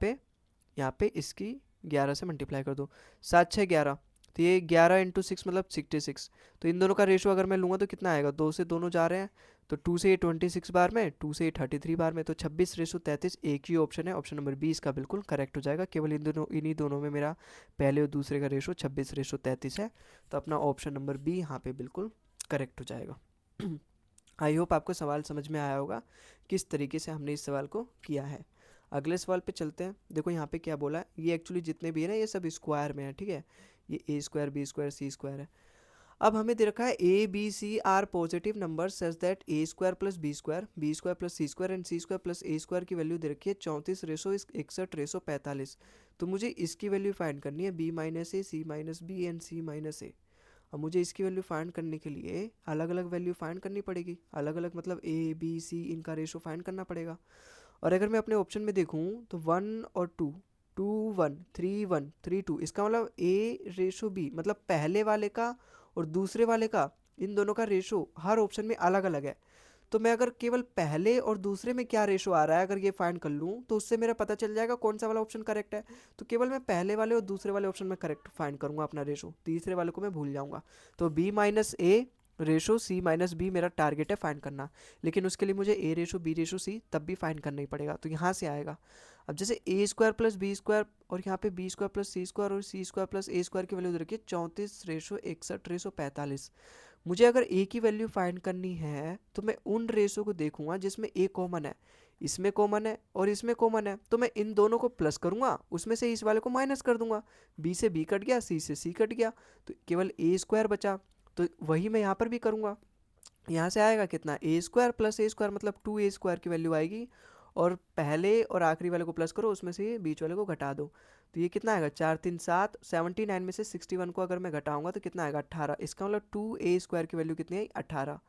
पे इसकी 11 से मल्टीप्लाई कर दो, 7 6 11, तो ये 11 इंटू 6 मतलब 66। तो इन दोनों का रेशो अगर मैं लूँगा तो कितना आएगा, 2 से दोनों जा रहे हैं, तो 2 से ये 26 बार में, 2 से ये 33 बार में, तो 26:33 एक ही ऑप्शन है, ऑप्शन नंबर 20 का बिल्कुल करेक्ट हो जाएगा। केवल इन्हीं दोनों में मेरा पहले और दूसरे का रेशो 26:33 है, तो अपना ऑप्शन नंबर बी यहाँ पे बिल्कुल करेक्ट हो जाएगा। आई होप आपको सवाल समझ में आया होगा किस तरीके से हमने इस सवाल को किया है। अगले सवाल पे चलते हैं। देखो यहाँ पे क्या बोला है, ये एक्चुअली जितने भी है ना ये सब स्क्वायर में है, ठीक है। ये a square b square c square है। अब हमें दे रखा है a b c are positive number such that a square plus b square plus c square and c square plus a square की वैल्यू दे रखी है 34:61:45। तो मुझे इसकी वैल्यू फाइंड करनी है b minus a c minus b and c minus a. अब मुझे इसकी वैल्यू फाइंड करने के लिए अलग अलग वैल्यू फाइंड करनी पड़ेगी, अलग अलग मतलब ए बी सी इनका रेशो फाइंड करना पड़ेगा। और अगर मैं अपने ऑप्शन में देखूँ तो 1 और 2, 2 1 3 1 3 2, इसका मतलब ए रेशो बी मतलब पहले वाले का और दूसरे वाले का, इन दोनों का रेशो हर ऑप्शन में अलग अलग है। तो मैं अगर केवल पहले और दूसरे में क्या रेशो आ रहा है अगर ये फाइंड कर लूँ, तो उससे मेरा पता चल जाएगा कौन सा वाला ऑप्शन करेक्ट है। तो केवल मैं पहले वाले और दूसरे वाले ऑप्शन में करेक्ट फाइंड करूँगा अपना रेशो, तीसरे वाले को मैं भूल जाऊँगा। तो बी माइनस ए रेशो सी माइनस बी मेरा टारगेट है फाइंड करना, लेकिन उसके लिए मुझे ए रेशो बी रेशो सी तब भी फाइंड करना ही पड़ेगा। तो यहाँ से आएगा। अब जैसे ए स्क्वायर प्लस बी स्क्वायर और यहाँ पे B square plus c square और सी स्क्वायर प्लस ए स्क्वायर की वैल्यू रखिए 34:61:45। मुझे अगर ए की वैल्यू फाइंड करनी है तो मैं उन रेशो को देखूंगा जिसमें ए कॉमन है, इसमें कॉमन है और इसमें कॉमन है, तो मैं इन दोनों को प्लस करूंगा, उसमें से इस वाले को माइनस कर दूंगा। बी से बी कट गया, सी से सी कट गया, तो केवल ए स्क्वायर बचा। तो वही मैं यहाँ पर भी करूँगा। यहाँ से आएगा कितना ए स्क्वायर प्लस ए स्क्वायर मतलब 2a स्क्वायर की वैल्यू आएगी, और पहले और आखिरी वाले को प्लस करो, उसमें से ये बीच वाले को घटा दो। तो ये कितना आएगा, 4 3 7, 79 में से 61 को अगर मैं घटाऊंगा तो कितना आएगा, 18। इसका मतलब 2a² की वैल्यू कितनी आई, 18।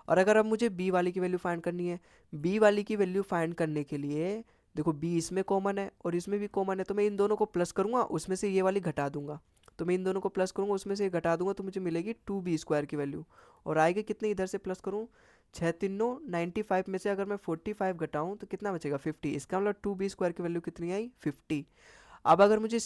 और अगर अब मुझे बी वाली की वैल्यू फाइंड करनी है, बी वाली की वैल्यू फाइंड करने के लिए देखो बी इसमें कॉमन है और इसमें भी कॉमन है, तो मैं इन दोनों को प्लस करूंगा, उसमें से ये वाली घटा दूंगा। तो मैं इन दोनों को प्लस करूंगा, उसमें से ये घटा दूंगा, तो मुझे मिलेगी 2b² की वैल्यू। और आएगी कितनी, इधर से प्लस करूँ, 6 3 9 95 में से अगर मैं 45 घटाऊँ तो कितना बचेगा, 50। इसका मतलब 2b² की वैल्यू कितनी आई, 50। अब अगर मुझे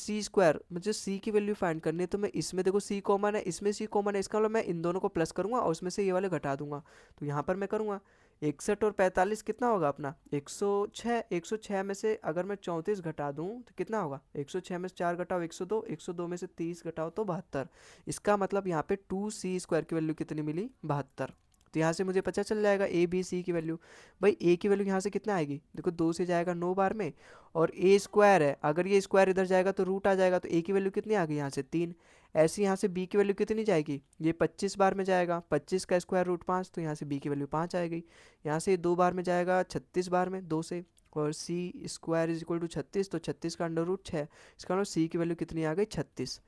मुझे सी की वैल्यू फाइंड करनी है, तो मैं इसमें देखो सी कॉमन है, इसमें सी कॉमन है, इसका मतलब मैं इन दोनों को प्लस करूंगा और उसमें से ये वाले घटा दूंगा। तो यहाँ पर मैं करूंगा 61 और 45 कितना होगा अपना, 106। 106 में से अगर मैं 34 घटा दूं तो कितना होगा, 106 में से 4 घटाओ 102, 102 में से 30 घटाओ तो 72। इसका मतलब यहाँ पे 2c² की वैल्यू कितनी मिली, 72। तो यहाँ से मुझे पता चल जाएगा ए बी सी की वैल्यू। भाई ए की वैल्यू यहाँ से कितना आएगी, देखो 2 से जाएगा 9 बार में, और ए स्क्वायर है, अगर ये स्क्वायर इधर जाएगा तो रूट आ जाएगा, तो ए की वैल्यू कितनी आ गई यहाँ से 3। ऐसे यहाँ से बी की वैल्यू कितनी जाएगी, ये 25 बार में जाएगा, 25 का स्क्वायर रूट 5, तो यहाँ से बी की वैल्यू 5 आएगी। यहाँ से 2 बार में जाएगा 36 बार में 2 से, और सी स्क्वायर इज इक्वल टू 36, तो 36 का अंडर रूट 6। इसका मतलब सी की वैल्यू कितनी आ गई, 36।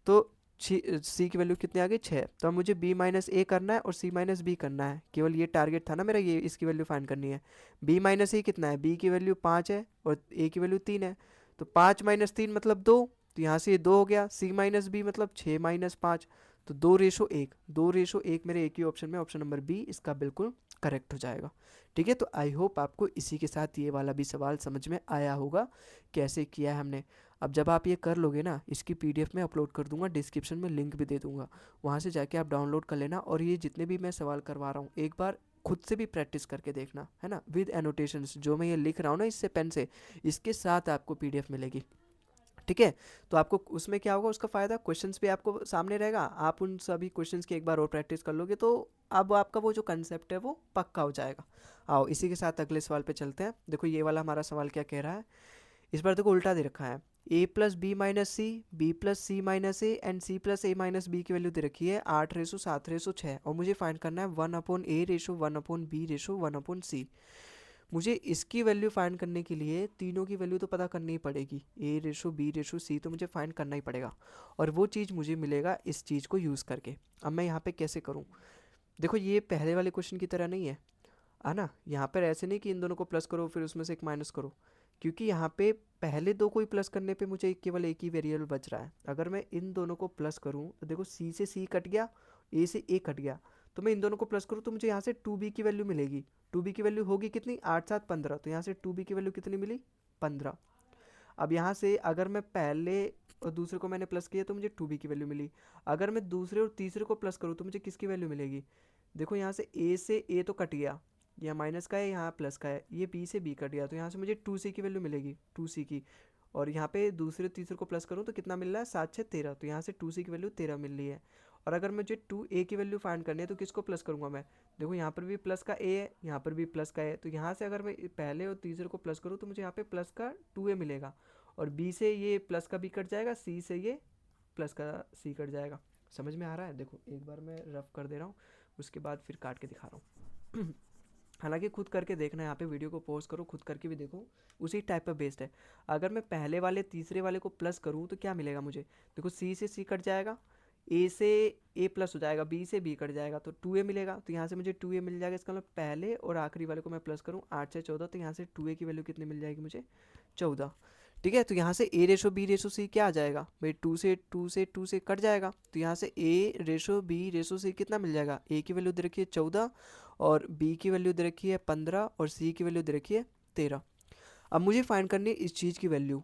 तो सी की वैल्यू कितनी आ गई, 6। तो अब मुझे बी माइनस ए करना है और सी माइनस बी करना है, केवल ये टारगेट था ना मेरा, ये इसकी वैल्यू फाइंड करनी है। बी माइनस ए कितना है, बी की वैल्यू 5 है और ए की वैल्यू 3 है, तो 5 माइनस 3 मतलब 2, तो यहाँ से ये 2 हो गया। सी माइनस बी मतलब 6 माइनस 5, तो 2:1, 2:1 मेरे एक ही ऑप्शन में, ऑप्शन नंबर बी इसका बिल्कुल करेक्ट हो जाएगा। ठीक है, तो आई होप आपको इसी के साथ ये वाला भी सवाल समझ में आया होगा कैसे किया है हमने। अब जब आप ये कर लोगे ना, इसकी पीडीएफ में अपलोड कर दूंगा, डिस्क्रिप्शन में लिंक भी दे दूंगा, वहाँ से जाके आप डाउनलोड कर लेना। और ये जितने भी मैं सवाल करवा रहा हूँ एक बार खुद से भी प्रैक्टिस करके देखना, है ना, विद एनोटेशंस। जो मैं ये लिख रहा हूँ ना इससे पेन से, इसके साथ आपको पीडीएफ मिलेगी। ठीक है, तो आपको उसमें क्या होगा, उसका फ़ायदा, क्वेश्चंस भी आपको सामने रहेगा, आप उन सभी क्वेश्चंस की एक बार और प्रैक्टिस कर लोगे तो अब आपका वो जो कंसेप्ट है वो पक्का हो जाएगा। आओ इसी के साथ अगले सवाल पे चलते हैं। देखो ये वाला हमारा सवाल क्या कह रहा है, इस बार देखो उल्टा दे रखा है, a plus b minus c, b plus c minus a and c plus a minus b की वैल्यू दे रखी है 8:7:6, और मुझे फाइंड करना है 1/a/1/b/1/c। मुझे इसकी वैल्यू फाइंड करने के लिए तीनों की वैल्यू तो पता करनी ही पड़ेगी, a/b/c तो मुझे फाइंड करना ही पड़ेगा, और वो चीज़ मुझे मिलेगा इस चीज़ को यूज़ करके। अब मैं यहाँ पे कैसे करूँ, देखो ये पहले वाले क्वेश्चन की तरह नहीं है ना, यहाँ पर ऐसे नहीं कि इन दोनों को प्लस करो फिर उसमें से एक माइनस करो, क्योंकि यहाँ पे पहले दो को ही प्लस करने पे मुझे केवल एक ही वेरिएबल बच रहा है। अगर मैं इन दोनों को प्लस करूँ तो देखो सी से सी कट गया, ए से ए कट गया, तो मैं इन दोनों को प्लस करूँ तो मुझे यहाँ से 2b की वैल्यू मिलेगी। 2b की वैल्यू होगी कितनी, 8 7 15, तो यहाँ से 2b की वैल्यू कितनी मिली, 15। अब यहाँ से अगर मैं पहले और दूसरे को मैंने प्लस किया तो मुझे 2b की वैल्यू मिली। अगर मैं दूसरे और तीसरे को प्लस करूँ तो मुझे किसकी वैल्यू मिलेगी, देखो यहाँ से ए तो कट गया, यहाँ माइनस का है यहाँ प्लस का है, ये बी से बी कट गया, तो यहाँ से मुझे 2c की वैल्यू मिलेगी, 2c की। और यहाँ पे दूसरे तीसरे को प्लस करूँ तो कितना मिल रहा है, 7 6 13, तो यहाँ से 2c की वैल्यू 13 मिल रही है। और अगर मुझे 2a की वैल्यू फाइंड करनी है तो किसको प्लस करूँगा मैं, देखो यहाँ पर भी प्लस का a है, यहाँ पर भी प्लस का है, तो यहाँ से अगर मैं पहले और तीसरे को प्लस करूँ तो मुझे यहाँ पे प्लस का 2a मिलेगा, और b से ये प्लस का b कट जाएगा, c से ये प्लस का c कट जाएगा। समझ में आ रहा है, देखो एक बार मैं रफ कर दे रहा हूँ, उसके बाद फिर काट के दिखा रहा हूँ। हालांकि खुद करके देखना, यहाँ पे वीडियो को पॉज करो, खुद करके भी देखो, उसी टाइप पर बेस्ड है। अगर मैं पहले वाले तीसरे वाले को प्लस करूँ तो क्या मिलेगा मुझे, देखो सी से सी कट जाएगा, ए से ए प्लस हो जाएगा, बी से बी कट जाएगा, तो 2a मिलेगा, तो यहाँ से मुझे 2a मिल जाएगा। इसका मतलब पहले और आखिरी वाले को मैं प्लस करूँ 8 से 14, तो यहाँ से 2a की वैल्यू कितनी मिल जाएगी मुझे, 14। ठीक है, तो यहाँ से a/b/c क्या आ जाएगा भाई, 2 से कट जाएगा, तो यहाँ से a/b/c कितना मिल जाएगा, a की वैल्यू दे रखी है 14, और b की वैल्यू दे रखी है 15, और c की वैल्यू दे रखी है 13। अब मुझे फाइंड करनी है इस चीज़ की वैल्यू।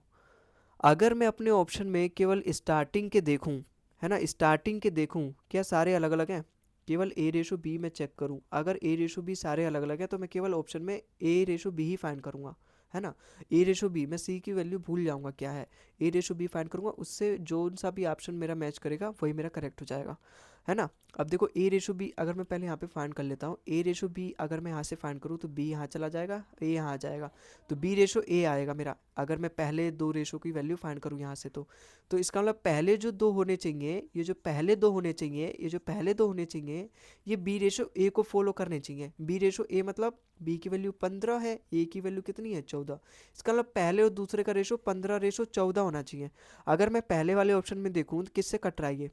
अगर मैं अपने ऑप्शन में केवल स्टार्टिंग के देखूं, है ना, स्टार्टिंग के देखूं क्या सारे अलग अलग हैं, केवल a/b में चेक करूं, अगर a/b सारे अलग अलग हैं तो मैं केवल ऑप्शन में a/b ही फाइंड करूंगा, है ना। a/b मैं c की वैल्यू भूल जाऊंगा क्या है, ए रेशो बी फाइंड करूँगा, उससे जो सा भी ऑप्शन मेरा मैच करेगा वही मेरा करेक्ट हो जाएगा, है ना। अब देखो ए रेशो बी अगर मैं पहले यहाँ पे फाइंड कर लेता हूँ, ए रेशो बी अगर मैं यहाँ से फाइंड करूँ तो बी यहाँ चला जाएगा, ए यहाँ आ जाएगा, तो बी रेशो ए आएगा मेरा। अगर मैं पहले दो रेशो की वैल्यू फाइंड करूँ यहाँ से तो इसका मतलब पहले जो दो होने चाहिए, ये जो पहले दो होने चाहिए, ये जो पहले दो होने चाहिए, ये बी रेशो ए को फॉलो करने चाहिए। बी रेशो ए मतलब बी की वैल्यू 15 है, ए की वैल्यू कितनी है 14, इसका मतलब पहले और दूसरे का रेशो 15:14 होना चाहिए। अगर मैं पहले वाले ऑप्शन में देखूँ तो किससे कट रहा है, ये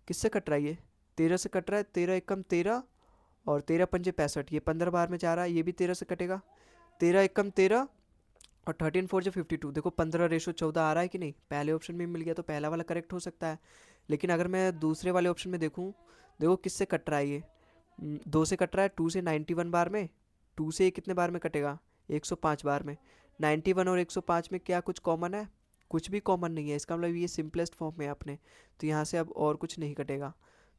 किससे कट रहा है, ये 13 से कट रहा है, 13 एकम 13 और 13 पंजे 65, ये 15 बार में जा रहा है, ये भी 13 से कटेगा, 13 एकम 13 और 13 4 जो 52, देखो 15:14 आ रहा है कि नहीं, पहले ऑप्शन में मिल गया तो पहला वाला करेक्ट हो सकता है। लेकिन अगर मैं दूसरे वाले ऑप्शन में देखूँ, देखो किससे कट रहा है, ये 2 से कट रहा है, 2 से 91 बार में, 2 से ये कितने बार में कटेगा 105 बार में। 91 और 105 में क्या कुछ कॉमन है, कुछ भी कॉमन नहीं है, इसका मतलब ये सिंपलेस्ट फॉर्म में है अपने, तो यहाँ से अब और कुछ नहीं कटेगा,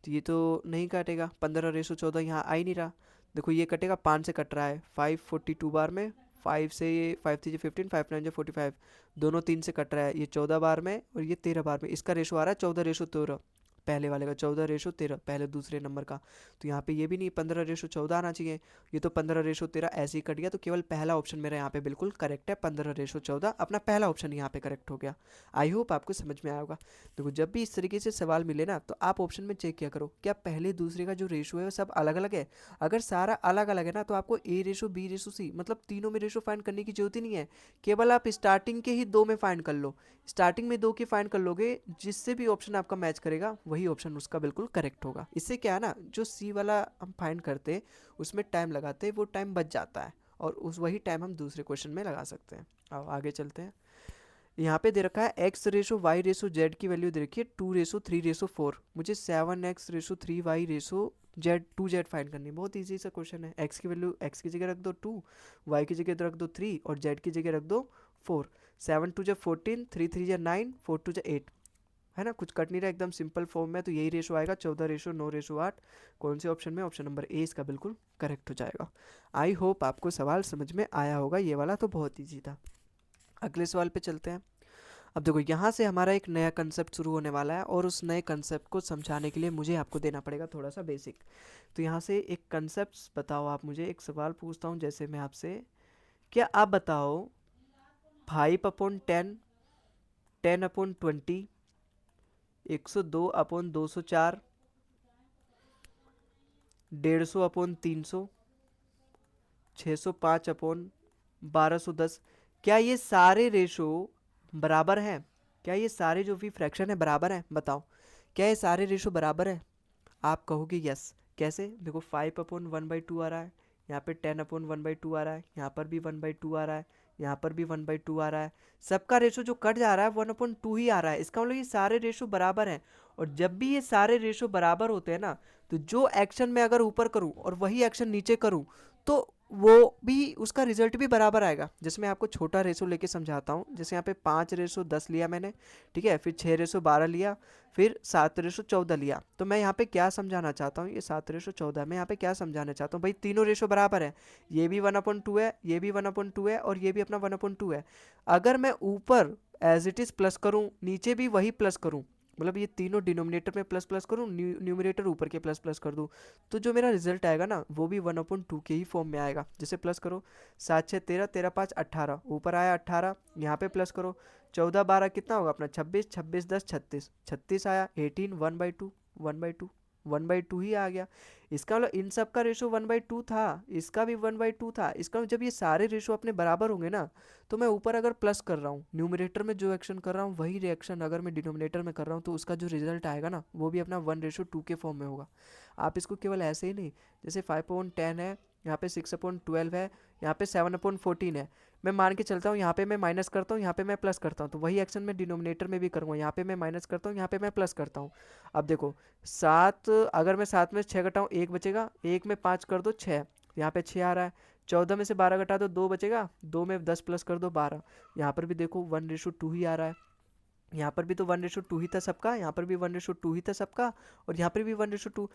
तो ये तो नहीं कटेगा, 15:14 यहाँ आ ही नहीं रहा। देखो ये कटेगा, 5 से कट रहा है, 542 बार में, 5 से ये 5 3 15, 5 9 45, दोनों 3 से कट रहा है, ये 14 बार में और ये 13 बार में, इसका रेशो आ रहा है 14:13, पहले वाले का 14:13, पहले दूसरे नंबर का, तो यहाँ पे ये भी नहीं 15:14 आना चाहिए, ये तो 15:13 ऐसे ही कट गया, तो केवल पहला ऑप्शन मेरा यहाँ पे बिल्कुल करेक्ट है, 15:14 अपना पहला ऑप्शन यहाँ पे करेक्ट हो गया। आई होप आपको समझ में आया होगा। देखो जब भी इस तरीके से सवाल मिले ना, तो आप ऑप्शन में चेक किया करो क्या पहले दूसरे का जो रेशो है वो सब अलग अलग है। अगर सारा अलग अलग है ना, तो आपको ए रेशो बी रेशो सी मतलब तीनों में रेशो फाइंड करने की जरूरत ही नहीं है, केवल आप स्टार्टिंग के ही दो में फाइंड कर लो, स्टार्टिंग में दो की फाइंड कर लोगे, जिससे भी ऑप्शन आपका मैच करेगा वही ऑप्शन उसका बिल्कुल करेक्ट होगा। इससे क्या है ना, जो सी वाला हम फाइंड करते उसमें टाइम लगाते, वो टाइम बच जाता है और उस वही टाइम हम दूसरे क्वेश्चन में लगा सकते हैं। अब आगे चलते हैं। यहाँ पे दे रखा है x ratio y ratio z की वैल्यू दे रखी है 2:3:4, मुझे 7x/3y जेड 2z फाइंड करनी है। बहुत ईजी सा क्वेश्चन है, एक्स की वैल्यू एक्स की जगह रख दो 2, वाई की जगह रख दो 3 और जेड की जगह रख दो 4। 7 2 14, 3 3 9, 4 2 8, है ना, कुछ कट नहीं रहा, एकदम सिंपल फॉर्म में, तो यही रेशो आएगा 14:9:8। कौन से ऑप्शन में, ऑप्शन नंबर ए इसका बिल्कुल करेक्ट हो जाएगा। आई होप आपको सवाल समझ में आया होगा, ये वाला तो बहुत ईजी था। अगले सवाल पे चलते हैं। अब देखो यहाँ से हमारा एक नया कंसेप्ट शुरू होने वाला है और उस नए कंसेप्ट को समझाने के लिए मुझे आपको देना पड़ेगा थोड़ा सा बेसिक। तो यहाँ से एक कंसेप्ट बताओ आप मुझे, एक सवाल पूछता हूँ जैसे मैं आपसे, क्या आप बताओ 5/10, 10/20, 102/204, 150/300, 605/1210, क्या ये सारे रेशो बराबर हैं? क्या ये सारे जो भी फ्रैक्शन है बराबर हैं? बताओ क्या ये सारे रेशो बराबर हैं? आप कहोगे यस। कैसे? देखो 5/1/2 आ रहा है, यहाँ पे 10/1/2 आ रहा है, यहाँ पर भी 1/2 आ रहा है, यहाँ पर भी 1/2 आ रहा है, सबका रेशो जो कट जा रहा है 1/2 ही आ रहा है। इसका मतलब ये सारे रेशो बराबर हैं। और जब भी ये सारे रेशो बराबर होते हैं ना, तो जो एक्शन मैं अगर ऊपर करूँ और वही एक्शन नीचे करूँ, तो वो भी उसका रिजल्ट भी बराबर आएगा। जैसे मैं आपको छोटा रेशो लेके समझाता हूँ, जैसे यहाँ पे 5/10 लिया मैंने, ठीक है, फिर 6/12 लिया, फिर 7/14 लिया। तो मैं यहाँ पे क्या समझाना चाहता हूँ, ये 7/14 मैं यहाँ पे क्या समझाना चाहता हूँ, भाई तीनों रेशो बराबर है, ये भी 1/2 है, ये भी 1/2 है और ये भी अपना 1/2 है। अगर मैं ऊपर एज इट इज़ प्लस करूँ, नीचे भी वही प्लस करूँ, मतलब ये तीनों डिनोमिनेटर में प्लस प्लस करूँ, न्यूमरेटर ऊपर के प्लस प्लस कर दूँ, तो जो मेरा रिजल्ट आएगा ना वो भी 1/2 के ही फॉर्म में आएगा। जैसे प्लस करो, 7 6 13, 13 5 18, ऊपर आया 18, यहाँ पे प्लस करो, 14 12 कितना होगा अपना 26, 26 10 36, 36 आया, 18, 1/2, 1/2, 1/2 ही आ गया। इसका मतलब इन सब का रेशो 1/2 था, इसका भी 1/2 था। इसका जब ये सारे रेशो अपने बराबर होंगे ना, तो मैं ऊपर अगर प्लस कर रहा हूँ, न्यूमरेटर में जो एक्शन कर रहा हूँ वही रिएक्शन अगर मैं डिनोमिनेटर में कर रहा हूँ, तो उसका जो रिजल्ट आएगा ना वो भी अपना 1/2 के फॉर्म में होगा। आप इसको केवल ऐसे ही नहीं, जैसे 5/10 है, यहाँ पे 6/12 है, यहाँ पे 7/14 है, मैं मान के चलता हूँ, यहाँ पे मैं माइनस करता हूँ, यहाँ पे मैं प्लस करता हूँ, तो वही एक्शन मैं डिनोमिनेटर में भी करूँगा, यहाँ पे मैं माइनस करता हूँ, यहाँ पे मैं प्लस करता हूँ। अब देखो 7, अगर मैं 7 में 6 घटाऊँ 1 बचेगा, 1 में 5 कर दो 6, यहाँ पे 6 आ रहा है, 14 में से 12 घटा दो 2 बचेगा, 2 में 10 प्लस कर दो 12, यहाँ पर भी देखो 1/2 ही आ रहा है, यहाँ पर भी तो 1/2 ही था सबका, यहाँ पर भी 1/2 ही था सबका, और यहाँ पर भी 1/2।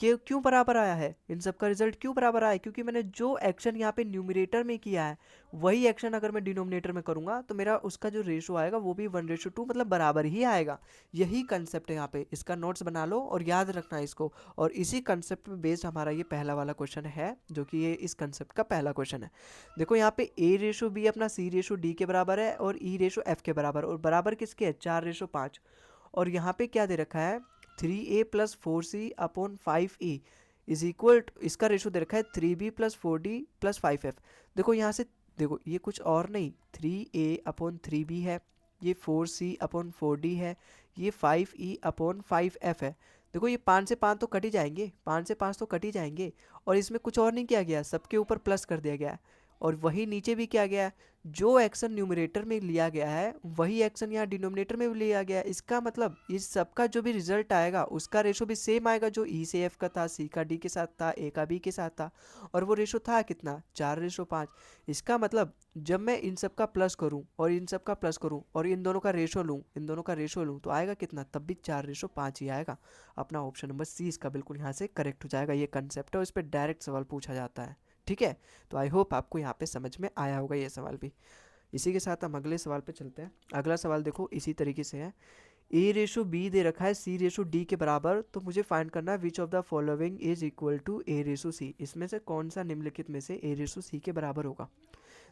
क्यों बराबर आया है, इन सब का रिजल्ट क्यों बराबर आया है? क्योंकि मैंने जो एक्शन यहाँ पे न्यूमरेटर में किया है वही एक्शन अगर मैं डिनोमिनेटर में करूँगा तो मेरा उसका जो रेशो आएगा वो भी 1:2 मतलब बराबर ही आएगा। यही कंसेप्ट है यहाँ पे, इसका नोट्स बना लो और याद रखना इसको। और इसी कंसेप्ट पे बेस्ड हमारा ये पहला वाला क्वेश्चन है, जो कि ये इस कंसेप्ट का पहला क्वेश्चन है। देखो यहाँ पे A/B अपना C/D के बराबर है और E/F के बराबर, और बराबर किसके है, 4/5। और यहाँ पे क्या दे रखा है, 3A + 4C upon 5E is equal, इसका रेशो दे रखा है 3B + 4D + 5F। देखो यहाँ से देखो, ये कुछ और नहीं, 3A अपॉन 3B है, ये 4C अपॉन 4D है, ये 5E अपॉन 5F है। देखो ये 5 से 5 तो कट ही जाएंगे, 5 से 5 तो कट ही जाएंगे। और इसमें कुछ और नहीं किया गया, सबके ऊपर प्लस कर दिया गया है। और वही नीचे भी किया गया है, जो एक्शन न्यूमरेटर में लिया गया है वही एक्शन यहाँ डिनोमिनेटर में भी लिया गया है। इसका मतलब इस सबका जो भी रिजल्ट आएगा उसका रेशो भी सेम आएगा, जो E से F का था, C का D के साथ था, A का B के साथ था। और वो रेशो था कितना, 4/5। इसका मतलब जब मैं इन सब का प्लस करूं और इन सब का प्लस करूं और इन दोनों का रेशो लूं, इन दोनों का रेशो लूं, तो आएगा कितना, तब भी 4/5 ही आएगा। अपना ऑप्शन नंबर C इसका बिल्कुल यहाँ से करेक्ट हो जाएगा। ये कंसेप्ट है और इस पर डायरेक्ट सवाल पूछा जाता है। ठीक है, तो आई होप आपको यहाँ पे समझ में आया होगा ये सवाल भी। इसी के साथ हम अगले सवाल पे चलते हैं। अगला सवाल देखो इसी तरीके से है, A/B दे रखा है C/D के बराबर, तो मुझे फाइंड करना है which of the following is equal to A/C। इसमें से कौन सा निम्नलिखित में से A/C के बराबर होगा।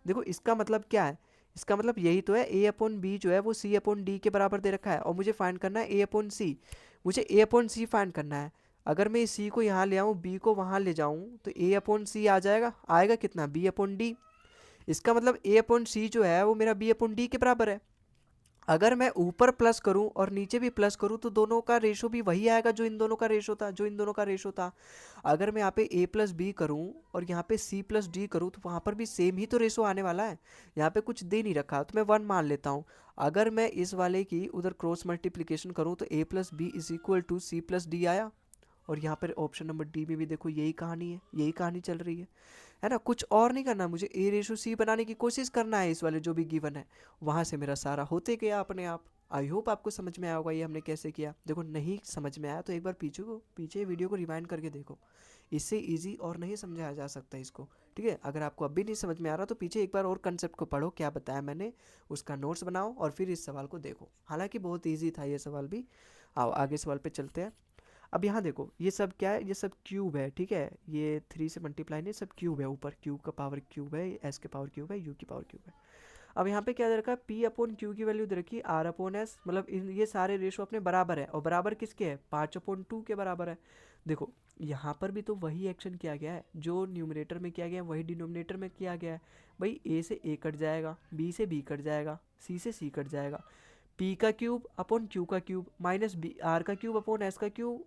देखो इसका मतलब क्या है, इसका मतलब यही तो है, A/B जो है वो C/D के बराबर दे रखा है और मुझे फाइंड करना है A/C। मुझे A/C फाइंड करना है। अगर मैं C को यहाँ ले आऊँ, B को वहाँ ले जाऊँ, तो A/C आ जाएगा, आएगा कितना, B/D। इसका मतलब A/C जो है वो मेरा B/D के बराबर है। अगर मैं ऊपर प्लस करूं और नीचे भी प्लस करूं तो दोनों का रेशो भी वही आएगा जो इन दोनों का रेशो था, जो इन दोनों का रेशो था। अगर मैं यहाँ पे A+B करूं और यहाँ पे C+D करूं तो वहाँ पर भी सेम ही तो रेशो आने वाला है। यहाँ पे कुछ दे नहीं रखा तो मैं 1 मान लेता हूँ। अगर मैं इस वाले की उधर क्रॉस मल्टीप्लिकेशन करूँ तो A+B is equal to C+D आया। और यहाँ पर ऑप्शन नंबर डी में भी देखो यही कहानी है, यही कहानी चल रही है ना। कुछ और नहीं करना, मुझे A/C बनाने की कोशिश करना है इस वाले जो भी गिवन है, वहाँ से मेरा सारा होते गया अपने आप। आई होप आपको समझ में आया होगा ये हमने कैसे किया। देखो नहीं समझ में आया तो एक बार पीछे वीडियो को रिवाइंड करके देखो, इससे इजी और नहीं समझाया जा सकता इसको। ठीक है, अगर आपको अब भी नहीं समझ में आ रहा तो पीछे एक बार और कंसेप्ट को पढ़ो, क्या बताया मैंने, उसका नोट्स बनाओ और फिर इस सवाल को देखो। हालांकि बहुत ईजी था ये सवाल भी। आओ आगे सवाल पे चलते हैं। अब यहाँ देखो ये सब क्या है, ये सब क्यूब है। ठीक है, ये 3 से मल्टीप्लाई नहीं, सब क्यूब है, ऊपर क्यूब का पावर क्यूब है, एस के पावर क्यूब है, यू की पावर क्यूब है। अब यहाँ पे क्या दे रखा है, P/Q की वैल्यू दे रखी है R/S, मतलब ये सारे रेशो अपने बराबर है और बराबर किसके है, 5/2 के बराबर है। देखो यहाँ पर भी तो वही एक्शन किया गया है, जो न्यूमरेटर में किया गया है वही डिनोमिनेटर में किया गया है। भाई A से A कट जाएगा, B से B कट जाएगा, C से C कट जाएगा, P का क्यूब अपॉन Q का क्यूब माइनस R का क्यूब अपॉन S का क्यूब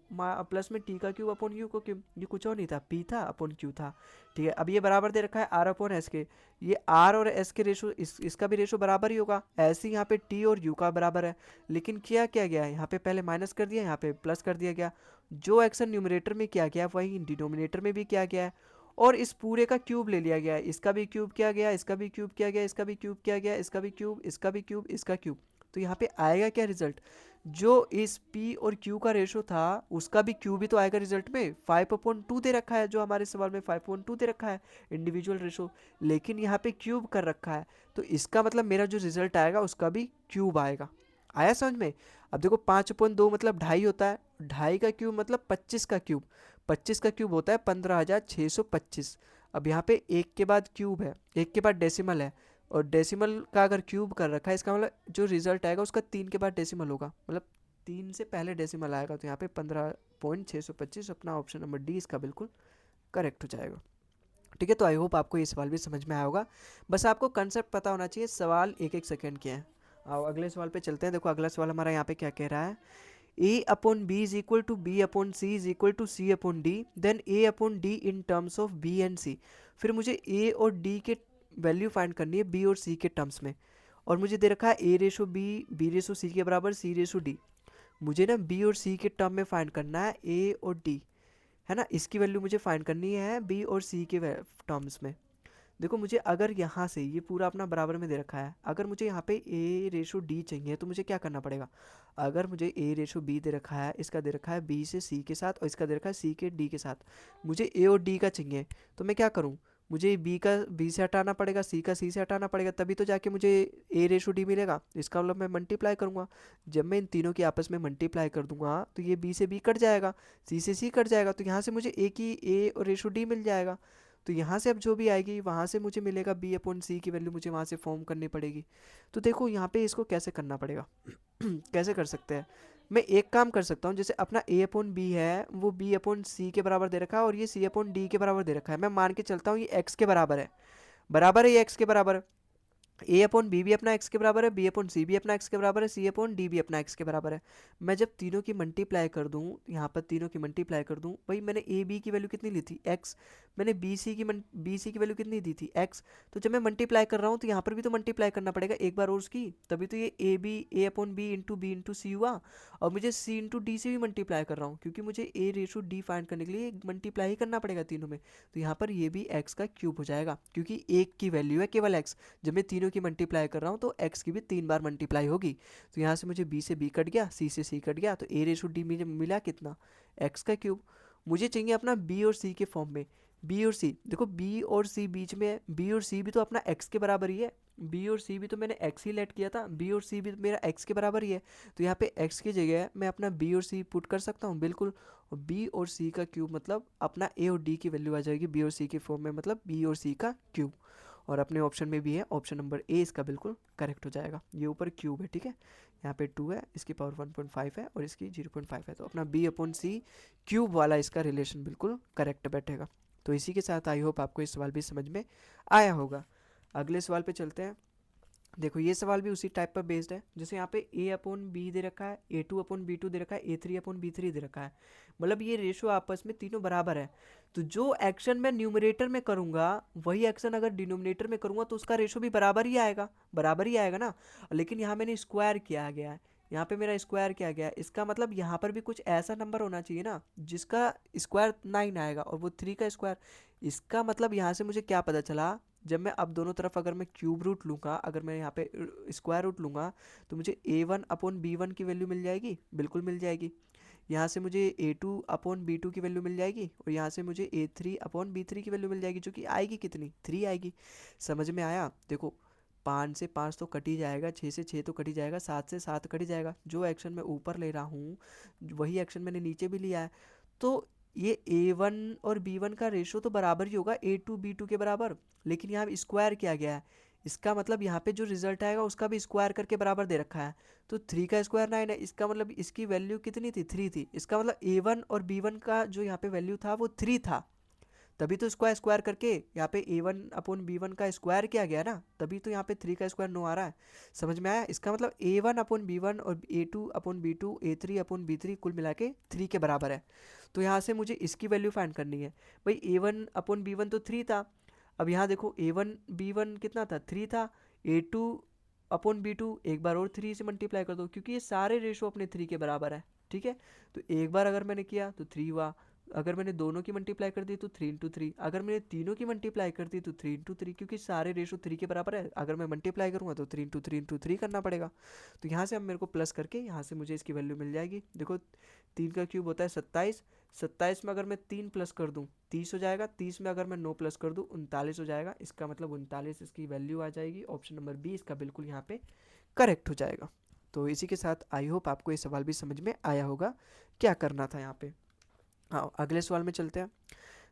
प्लस में T का क्यूब अपॉन U का क्यूब। ये कुछ और नहीं था, P था अपॉन Q था। ठीक है, अब ये बराबर दे रखा है R अपॉन S के, ये R और S के रेशो, इसका भी रेशो बराबर ही होगा। ऐसे ही यहाँ पे T और U का बराबर है, लेकिन क्या किया गया है, यहाँ पे पहले माइनस कर दिया, यहाँ पे प्लस कर दिया गया। जो एक्शन न्यूमरेटर में किया गया वही डिनोमिनेटर में भी किया गया है। और इस पूरे का क्यूब ले लिया गया है, इसका भी क्यूब किया गया, इसका भी क्यूब किया गया, इसका भी क्यूब किया गया, इसका भी क्यूब, इसका भी क्यूब, इसका क्यूब। तो यहाँ पे आएगा क्या रिजल्ट, जो इस P और Q का रेशो था उसका भी Q भी तो आएगा रिजल्ट में। 5/2 दे रखा है, जो हमारे सवाल में 5/2 दे रखा है इंडिविजुअल रेशो, लेकिन यहाँ पे क्यूब कर रखा है। तो इसका मतलब मेरा जो रिजल्ट आएगा उसका भी क्यूब आएगा। आया समझ में। अब देखो 5/2 मतलब 2.5 होता है, 2.5 का क्यूब मतलब 25 का क्यूब, 25 का क्यूब होता है 15,625। अब यहाँ पे एक के बाद क्यूब है, एक के बाद डेसिमल है, और डेसिमल का अगर क्यूब कर रखा है इसका मतलब जो रिजल्ट आएगा उसका 3 के बाद डेसिमल होगा, मतलब 3 से पहले डेसिमल आएगा। तो यहाँ पे 15,625 अपना ऑप्शन नंबर डी इसका बिल्कुल करेक्ट हो जाएगा। ठीक है, तो आई होप आपको ये सवाल भी समझ में आया होगा। बस आपको कंसेप्ट पता होना चाहिए, सवाल एक एक सेकेंड के हैं। आओ अगले सवाल पे चलते हैं। देखो अगला सवाल हमारा यहाँ पे क्या कह रहा है, A/B is equal to B/C is equal to C/D, then A/D in terms of B and C। फिर मुझे A और D के वैल्यू फाइंड करनी है B और C के टर्म्स में, और मुझे दे रखा है A/B, B/C के बराबर C/D। मुझे ना B और C के टर्म में फाइंड करना है A और D, है ना, इसकी वैल्यू मुझे फाइंड करनी है B और C के टर्म्स में। देखो मुझे अगर यहाँ से ये पूरा अपना बराबर में दे रखा है, अगर मुझे यहाँ पे ए रेशो डी चाहिए तो मुझे क्या करना पड़ेगा। अगर मुझे ए रेशो बी दे रखा है, इसका दे रखा है बी से सी के साथ और इसका दे रखा है सी के डी के साथ, मुझे ए और डी का चाहिए, तो मैं क्या करूँ, मुझे बी का बी से हटाना पड़ेगा, सी का सी से हटाना पड़ेगा, तभी तो जाके मुझे ए रेशो डी मिलेगा। इसका मतलब मैं मल्टीप्लाई करूँगा, जब मैं इन तीनों की आपस में मल्टीप्लाई कर दूंगा तो ये बी से बी कट जाएगा, सी से सी कट जाएगा, तो यहाँ से मुझे ए की ए और रेशो डी मिल जाएगा। तो यहाँ से अब जो भी आएगी वहाँ से मुझे मिलेगा बी अपॉन सी की वैल्यू मुझे वहाँ से फॉर्म करनी पड़ेगी। तो देखो यहाँ पे इसको कैसे करना पड़ेगा कैसे कर सकते हैं, मैं एक काम कर सकता हूँ, जैसे अपना ए अपॉन बी है वो बी अपॉन सी के बराबर दे रखा है और ये सी अपॉन डी के बराबर दे रखा है, मैं मान के चलता हूँ ये एक्स के बराबर है ये एक्स के बराबर है। ए अपॉन बी भी अपना एक्स के बराबर है, बी अपॉन सी भी अपना एक्स के बराबर है, सी अपॉन डी भी अपना एक्स के बराबर है। मैं जब तीनों की मल्टीप्लाई कर दूं, यहाँ पर तीनों की मल्टीप्लाई कर दूं, भाई मैंने ए बी की वैल्यू कितनी ली थी एक्स, मैंने बी सी की वैल्यू कितनी दी थी एक्स, तो जब मैं मल्टीप्लाई कर रहा हूँ तो यहाँ पर भी तो मल्टीप्लाई करना पड़ेगा एक बार और उसकी, तभी तो ये ए अपॉन बी इंटू सी हुआ। और मुझे सी इंटू डी से भी मल्टीप्लाई कर रहा हूँ क्योंकि मुझे ए रेशो डी फाइंड करने के लिए मल्टीप्लाई ही करना पड़ेगा तीनों में, तो यहाँ पर ये भी एक्स का क्यूब हो जाएगा क्योंकि एक की वैल्यू है केवल एक्स, जब मैं तीनों की मल्टीप्लाई कर रहा हूँ तो x की भी 3 बार मल्टीप्लाई होगी। तो यहाँ से मुझे b से b कट गया, c से c कट गया, तो a रेशो डी मुझे मिला कितना, x का क्यूब। मुझे चाहिए अपना b और c के फॉर्म में, b और c, देखो b और c बीच में है, b और c भी तो अपना x के बराबर ही है, b और c भी तो मैंने x ही लेट किया था, b और c भी तो मेरा x के बराबर ही है, तो यहाँ पे x की जगह मैं अपना b और c पुट कर सकता हूँ बिल्कुल, और b और c का क्यूब मतलब अपना a और d की वैल्यू आ जाएगी b और c के फॉर्म में, मतलब b और c का क्यूब। और अपने ऑप्शन में भी है, ऑप्शन नंबर ए इसका बिल्कुल करेक्ट हो जाएगा। ये ऊपर क्यूब है, ठीक है, यहाँ पे 2 है, इसकी पावर 1.5 है और इसकी 0.5 है, तो अपना बी अपॉन सी क्यूब वाला इसका रिलेशन बिल्कुल करेक्ट बैठेगा। तो इसी के साथ आई होप आपको ये सवाल भी समझ में आया होगा। अगले सवाल पे चलते हैं। देखो ये सवाल भी उसी टाइप पर बेस्ड है, जैसे यहाँ पे ए अपॉन बी दे रखा है, ए टू अपॉन बी टू दे रखा है, ए थ्री अपॉन बी थ्री दे रखा है, मतलब ये रेशो आपस में तीनों बराबर है। तो जो एक्शन मैं न्यूमरेटर में करूँगा वही एक्शन अगर डिनोमिनेटर में करूँगा तो उसका रेशो भी बराबर ही आएगा ना। लेकिन यहाँ मैंने स्क्वायर किया गया है, यहाँ पे मेरा स्क्वायर किया गया है, इसका मतलब यहाँ पर भी कुछ ऐसा नंबर होना चाहिए ना जिसका स्क्वायर 9 आएगा और वो 3 का स्क्वायर। इसका मतलब यहाँ से मुझे क्या पता चला, जब मैं अब दोनों तरफ अगर मैं क्यूब रूट लूँगा, अगर मैं यहाँ पे स्क्वायर रूट लूँगा तो मुझे a1 अपॉन b1 की वैल्यू मिल जाएगी, बिल्कुल मिल जाएगी। यहाँ से मुझे a2 अपॉन b2 की वैल्यू मिल जाएगी और यहाँ से मुझे a3 अपॉन b3 की वैल्यू मिल जाएगी, जो कि आएगी कितनी, 3 आएगी। समझ में आया। देखो 5 से 5 तो कट ही जाएगा, 6 से 6 तो कट ही जाएगा, 7 से 7 कट ही जाएगा, जो एक्शन मैं ऊपर ले रहा हूँ वही एक्शन मैंने नीचे भी लिया है। तो ये a1 और b1 का रेशो तो बराबर ही होगा a2 b2 के बराबर, लेकिन यहाँ स्क्वायर किया गया है, इसका मतलब यहाँ पे जो रिजल्ट आएगा उसका भी स्क्वायर करके बराबर दे रखा है। तो 3 का स्क्वायर 9 है, इसका मतलब इसकी वैल्यू कितनी थी, 3 थी, इसका मतलब a1 और b1 का जो यहाँ पे वैल्यू था वो 3 था, तभी तो स्क्वायर स्क्वायर करके यहाँ पे a1 अपॉन b1 का स्क्वायर किया गया ना, तभी तो यहाँ पे 3 का स्क्वायर 9 आ रहा है। समझ में आया। इसका मतलब a1 अपॉन b1 और a2 upon b2 a3 upon b3 कुल मिला के 3 के बराबर है। तो यहाँ से मुझे इसकी वैल्यू फाइंड करनी है। भाई a1 अपॉन b1 तो 3 था, अब यहाँ देखो a1 b1 कितना था, 3 था, a2 अपॉन b2 एक बार और 3 से मल्टीप्लाई कर दो क्योंकि ये सारे रेशो अपने 3 के बराबर है, ठीक है। तो एक बार अगर मैंने किया तो 3 हुआ, अगर मैंने दोनों की मल्टीप्लाई कर दी तो 3 इंटू 3, अगर मैंने तीनों की मल्टीप्लाई कर दी तो 3 इंटू 3, क्योंकि सारे रेशो 3 के बराबर है, अगर मैं मल्टीप्लाई करूँगा तो 3 इंटू 3 करना पड़ेगा। तो यहाँ से अब मेरे को प्लस करके यहाँ से मुझे इसकी वैल्यू मिल जाएगी। देखो 3 का क्यूब होता है 27, 27 में अगर मैं 3 प्लस कर दूँ 30 हो जाएगा, 30 में अगर मैं 9 प्लस कर दूँ 39 हो जाएगा, इसका मतलब 39 इसकी वैल्यू आ जाएगी। ऑप्शन नंबर बी इसका बिल्कुल यहाँ पे करेक्ट हो जाएगा। तो इसी के साथ आई होप आपको ये सवाल भी समझ में आया होगा क्या करना था यहाँ पे। हाँ अगले सवाल में चलते हैं।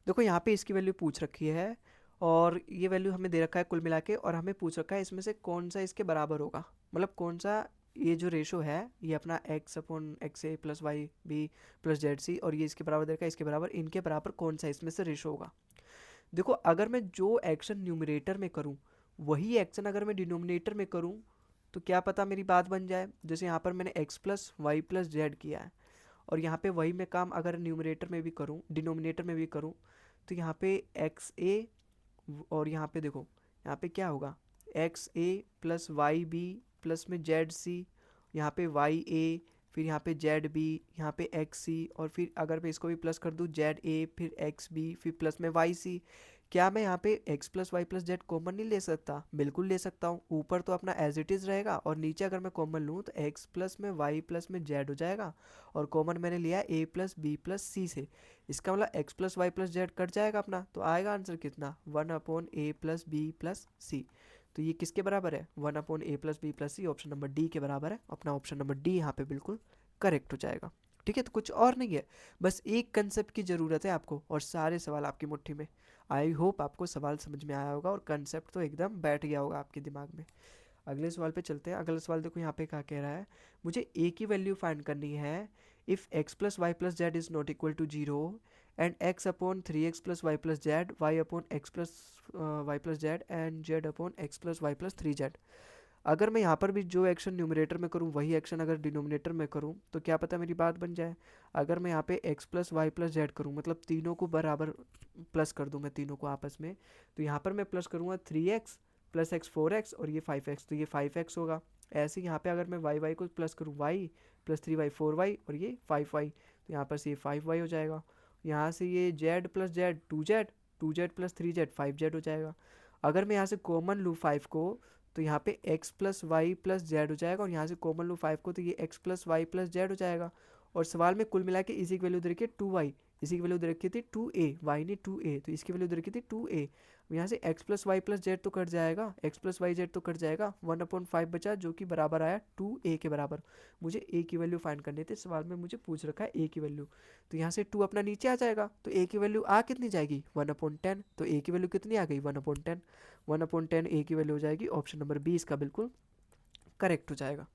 देखो यहाँ पे इसकी वैल्यू पूछ रखी है और ये वैल्यू हमें दे रखा है कुल मिला के, और हमें पूछ रखा है इसमें से कौन सा इसके बराबर होगा, मतलब कौन सा ये जो रेशो है ये अपना x upon x a plus y b plus z c, और ये इसके बराबर दे रखा है, इसके बराबर, इनके बराबर कौन सा इसमें से रेशो होगा। देखो अगर मैं जो एक्शन न्यूमरेटर में करूँ वही एक्शन अगर मैं डिनोमिनेटर में करूँ तो क्या पता मेरी बात बन जाए। जैसे यहाँ पर मैंने x plus y plus z किया है और यहाँ पे वही मैं काम अगर न्यूमरेटर में भी करूँ डिनोमिनेटर में भी करूँ तो यहाँ पे एक्स ए, और यहाँ पे देखो यहाँ पे क्या होगा, x a plus y b plus में जेड सी, यहाँ पे वाई ए, फिर यहाँ पे जेड बी, यहाँ पे एक्स सी, और फिर अगर मैं इसको भी प्लस कर दूँ जेड ए फिर एक्स बी फिर प्लस में वाई सी। क्या मैं यहाँ पे x plus y plus z common नहीं ले सकता? बिल्कुल ले सकता हूँ। ऊपर तो अपना एज इट इज़ रहेगा और नीचे अगर मैं कॉमन लूँ तो x प्लस में y प्लस में z हो जाएगा, और कॉमन मैंने लिया a plus b plus c से। इसका मतलब x plus y plus z cut जाएगा अपना, तो आएगा आंसर कितना, 1/a प्लस बी प्लस सी। तो ये किसके बराबर है, 1/a प्लस बी प्लस सी, ऑप्शन नंबर डी के बराबर है। अपना ऑप्शन नंबर डी यहाँ पे बिल्कुल करेक्ट हो जाएगा। ठीक है, तो कुछ और नहीं है, बस एक कंसेप्ट की ज़रूरत है आपको और सारे सवाल आपकी मुट्ठी में। आई होप आपको सवाल समझ में आया होगा और कंसेप्ट तो एकदम बैठ गया होगा आपके दिमाग में। अगले सवाल पे चलते हैं। अगला सवाल देखो यहाँ पे क्या कह रहा है, मुझे ए की वैल्यू फाइंड करनी है if x plus y plus z is not equal to zero and x upon 3x plus y plus z, y upon x plus y plus z and z upon x plus y plus 3z। अगर मैं यहाँ पर भी जो action numerator में करूँ वही action अगर डिनोमिनेटर में करूँ तो क्या पता मेरी बात बन जाए। अगर मैं यहाँ पे x plus y plus z करूँ, मतलब तीनों को बराबर प्लस कर दूँ मैं तीनों को आपस में, तो यहाँ पर मैं प्लस करूँगा 3x प्लस एक्स 4x और ये 5x, तो ये 5x होगा। ऐसे यहाँ पे अगर मैं y को प्लस करूँ y प्लस 3y 4y और ये 5y, तो यहाँ पर से ये 5y हो जाएगा। यहाँ से ये z plus Z 2z plus 3z 5z हो जाएगा। अगर मैं यहाँ से कॉमन लूँ 5 को तो यहाँ पे x plus y plus z हो जाएगा, और यहाँ से कॉमन लूँ 5 को तो ये x plus y plus z हो जाएगा। और सवाल में कुल मिला के इसी की वैल्यू दे रखी है 2y, इसी की वैल्यू दे रखी थी 2a, y नहीं 2a, तो इसकी वैल्यू दे रखी थी 2a। यहाँ से x plus y plus z तो कट जाएगा, x प्लस वाई जेड तो कट जाएगा, 1/5 बचा जो कि बराबर आया 2a के बराबर। मुझे a की वैल्यू फाइंड करनी थी, सवाल में मुझे पूछ रखा है a की वैल्यू, तो यहाँ से 2 अपना नीचे आ जाएगा, तो a की वैल्यू आ कितनी जाएगी 1/10, तो a की वैल्यू कितनी आ गई 1/10। 1/10 ए की वैल्यू हो जाएगी ऑप्शन नंबर बी, इसका बिल्कुल करेक्ट हो जाएगा।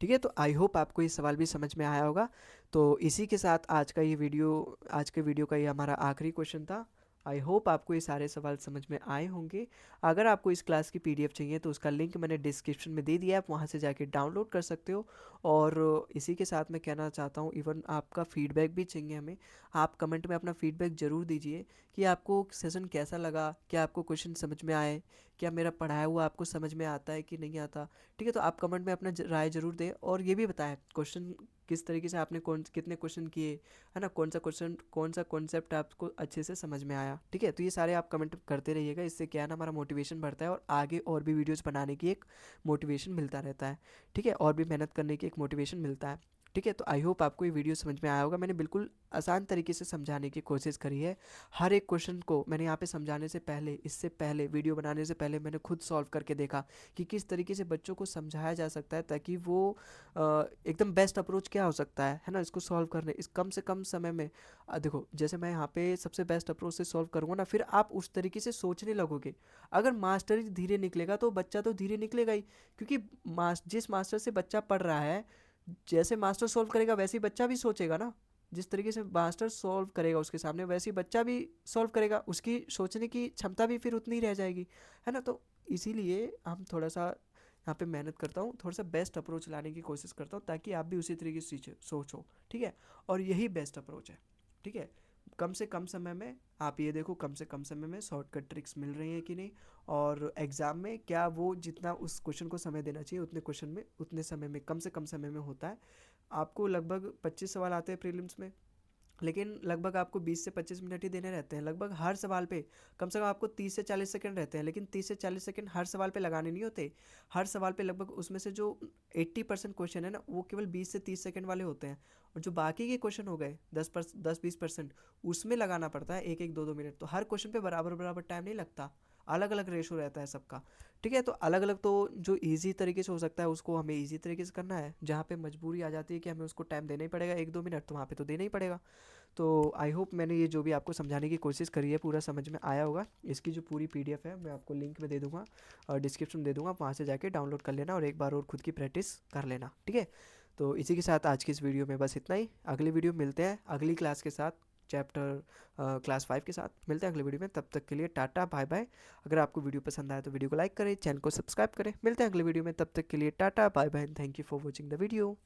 ठीक है, तो आई होप आपको ये सवाल भी समझ में आया होगा। तो इसी के साथ आज के वीडियो का ये हमारा आखिरी क्वेश्चन था। आई होप आपको ये सारे सवाल समझ में आए होंगे। अगर आपको इस क्लास की पीडीएफ चाहिए तो उसका लिंक मैंने डिस्क्रिप्शन में दे दिया है, आप वहाँ से जाके डाउनलोड कर सकते हो। और इसी के साथ मैं कहना चाहता हूँ, इवन आपका फीडबैक भी चाहिए हमें, आप कमेंट में अपना फीडबैक ज़रूर दीजिए कि आपको सेशन कैसा लगा, क्या आपको क्वेश्चन समझ में आए, क्या मेरा पढ़ाया हुआ आपको समझ में आता है कि नहीं आता। ठीक है, तो आप कमेंट में अपना राय ज़रूर दें, और ये भी बताएं क्वेश्चन किस तरीके से आपने कितने क्वेश्चन किए, है ना, कौन सा कॉन्सेप्ट आपको अच्छे से समझ में आया। ठीक है, तो ये सारे आप कमेंट करते रहिएगा, इससे क्या है ना, हमारा मोटिवेशन बढ़ता है और आगे और भी वीडियोस बनाने की एक मोटिवेशन मिलता रहता है। ठीक है, और भी मेहनत करने की एक मोटिवेशन मिलता है। ठीक है, तो आई होप आपको ये वीडियो समझ में आया होगा। मैंने बिल्कुल आसान तरीके से समझाने की कोशिश करी है। हर एक क्वेश्चन को मैंने यहाँ पे समझाने से पहले, इससे पहले वीडियो बनाने से पहले मैंने खुद सॉल्व करके देखा कि किस तरीके से बच्चों को समझाया जा सकता है, ताकि वो एकदम बेस्ट अप्रोच क्या हो सकता है ना, इसको सॉल्व करने इस कम से कम समय में। देखो, जैसे मैं यहाँ पे सबसे बेस्ट अप्रोच से सॉल्व करूँगा ना, फिर आप उस तरीके से सोचने लगोगे। अगर मास्टर ही धीरे निकलेगा तो बच्चा तो धीरे निकलेगा ही, क्योंकि जिस मास्टर से बच्चा पढ़ रहा है, जैसे मास्टर सॉल्व करेगा वैसे ही बच्चा भी सोचेगा ना। जिस तरीके से मास्टर सॉल्व करेगा उसके सामने, वैसे ही बच्चा भी सॉल्व करेगा, उसकी सोचने की क्षमता भी फिर उतनी ही रह जाएगी, है ना। तो इसीलिए हम थोड़ा सा यहाँ पे मेहनत करता हूँ, थोड़ा सा बेस्ट अप्रोच लाने की कोशिश करता हूँ, ताकि आप भी उसी तरीके से सोचो। ठीक है, और यही बेस्ट अप्रोच है। ठीक है, कम से कम समय में आप ये देखो, कम से कम समय में शॉर्टकट ट्रिक्स मिल रही हैं कि नहीं, और एग्ज़ाम में क्या वो जितना उस क्वेश्चन को समय देना चाहिए उतने क्वेश्चन में उतने समय में कम से कम समय में होता है। आपको लगभग 25 सवाल आते हैं प्रीलिम्स में, लेकिन लगभग आपको 20 से 25 मिनट ही देने रहते हैं लगभग हर सवाल पे। कम से कम आपको 30 से 40 सेकंड रहते हैं, लेकिन 30 से 40 सेकंड हर सवाल पे लगाने नहीं होते। हर सवाल पे लगभग उसमें से जो 80% क्वेश्चन है ना, वो केवल 20 से 30 सेकंड वाले होते हैं, और जो बाकी के क्वेश्चन हो गए 10-20%, उसमें लगाना पड़ता है 1-1 2-2 मिनट। तो हर क्वेश्चन पे बराबर बराबर टाइम नहीं लगता, अलग अलग रेशो रहता है सबका। ठीक है, तो अलग अलग, तो जो इजी तरीके से हो सकता है उसको हमें इजी तरीके से करना है, जहाँ पे मजबूरी आ जाती है कि हमें उसको टाइम देना ही पड़ेगा 1-2 मिनट, तो वहाँ पे तो देना ही पड़ेगा। तो आई होप मैंने ये जो भी आपको समझाने की कोशिश करी है पूरा समझ में आया होगा। इसकी जो पूरी पीडीएफ है मैं आपको लिंक में दे दूंगा और डिस्क्रिप्शन में दे दूंगा, वहाँ से जाके डाउनलोड कर लेना और एक बार और खुद की प्रैक्टिस कर लेना। ठीक है, तो इसी के साथ आज की इस वीडियो में बस इतना ही। अगली वीडियो मिलते हैं अगली क्लास के साथ, चैप्टर क्लास 5 के साथ मिलते हैं अगले वीडियो में। तब तक के लिए टाटा बाय बाय। अगर आपको वीडियो पसंद आए तो वीडियो को लाइक करें, चैनल को सब्सक्राइब करें। मिलते हैं अगले वीडियो में, तब तक के लिए tata bye bye, thank you for watching the video.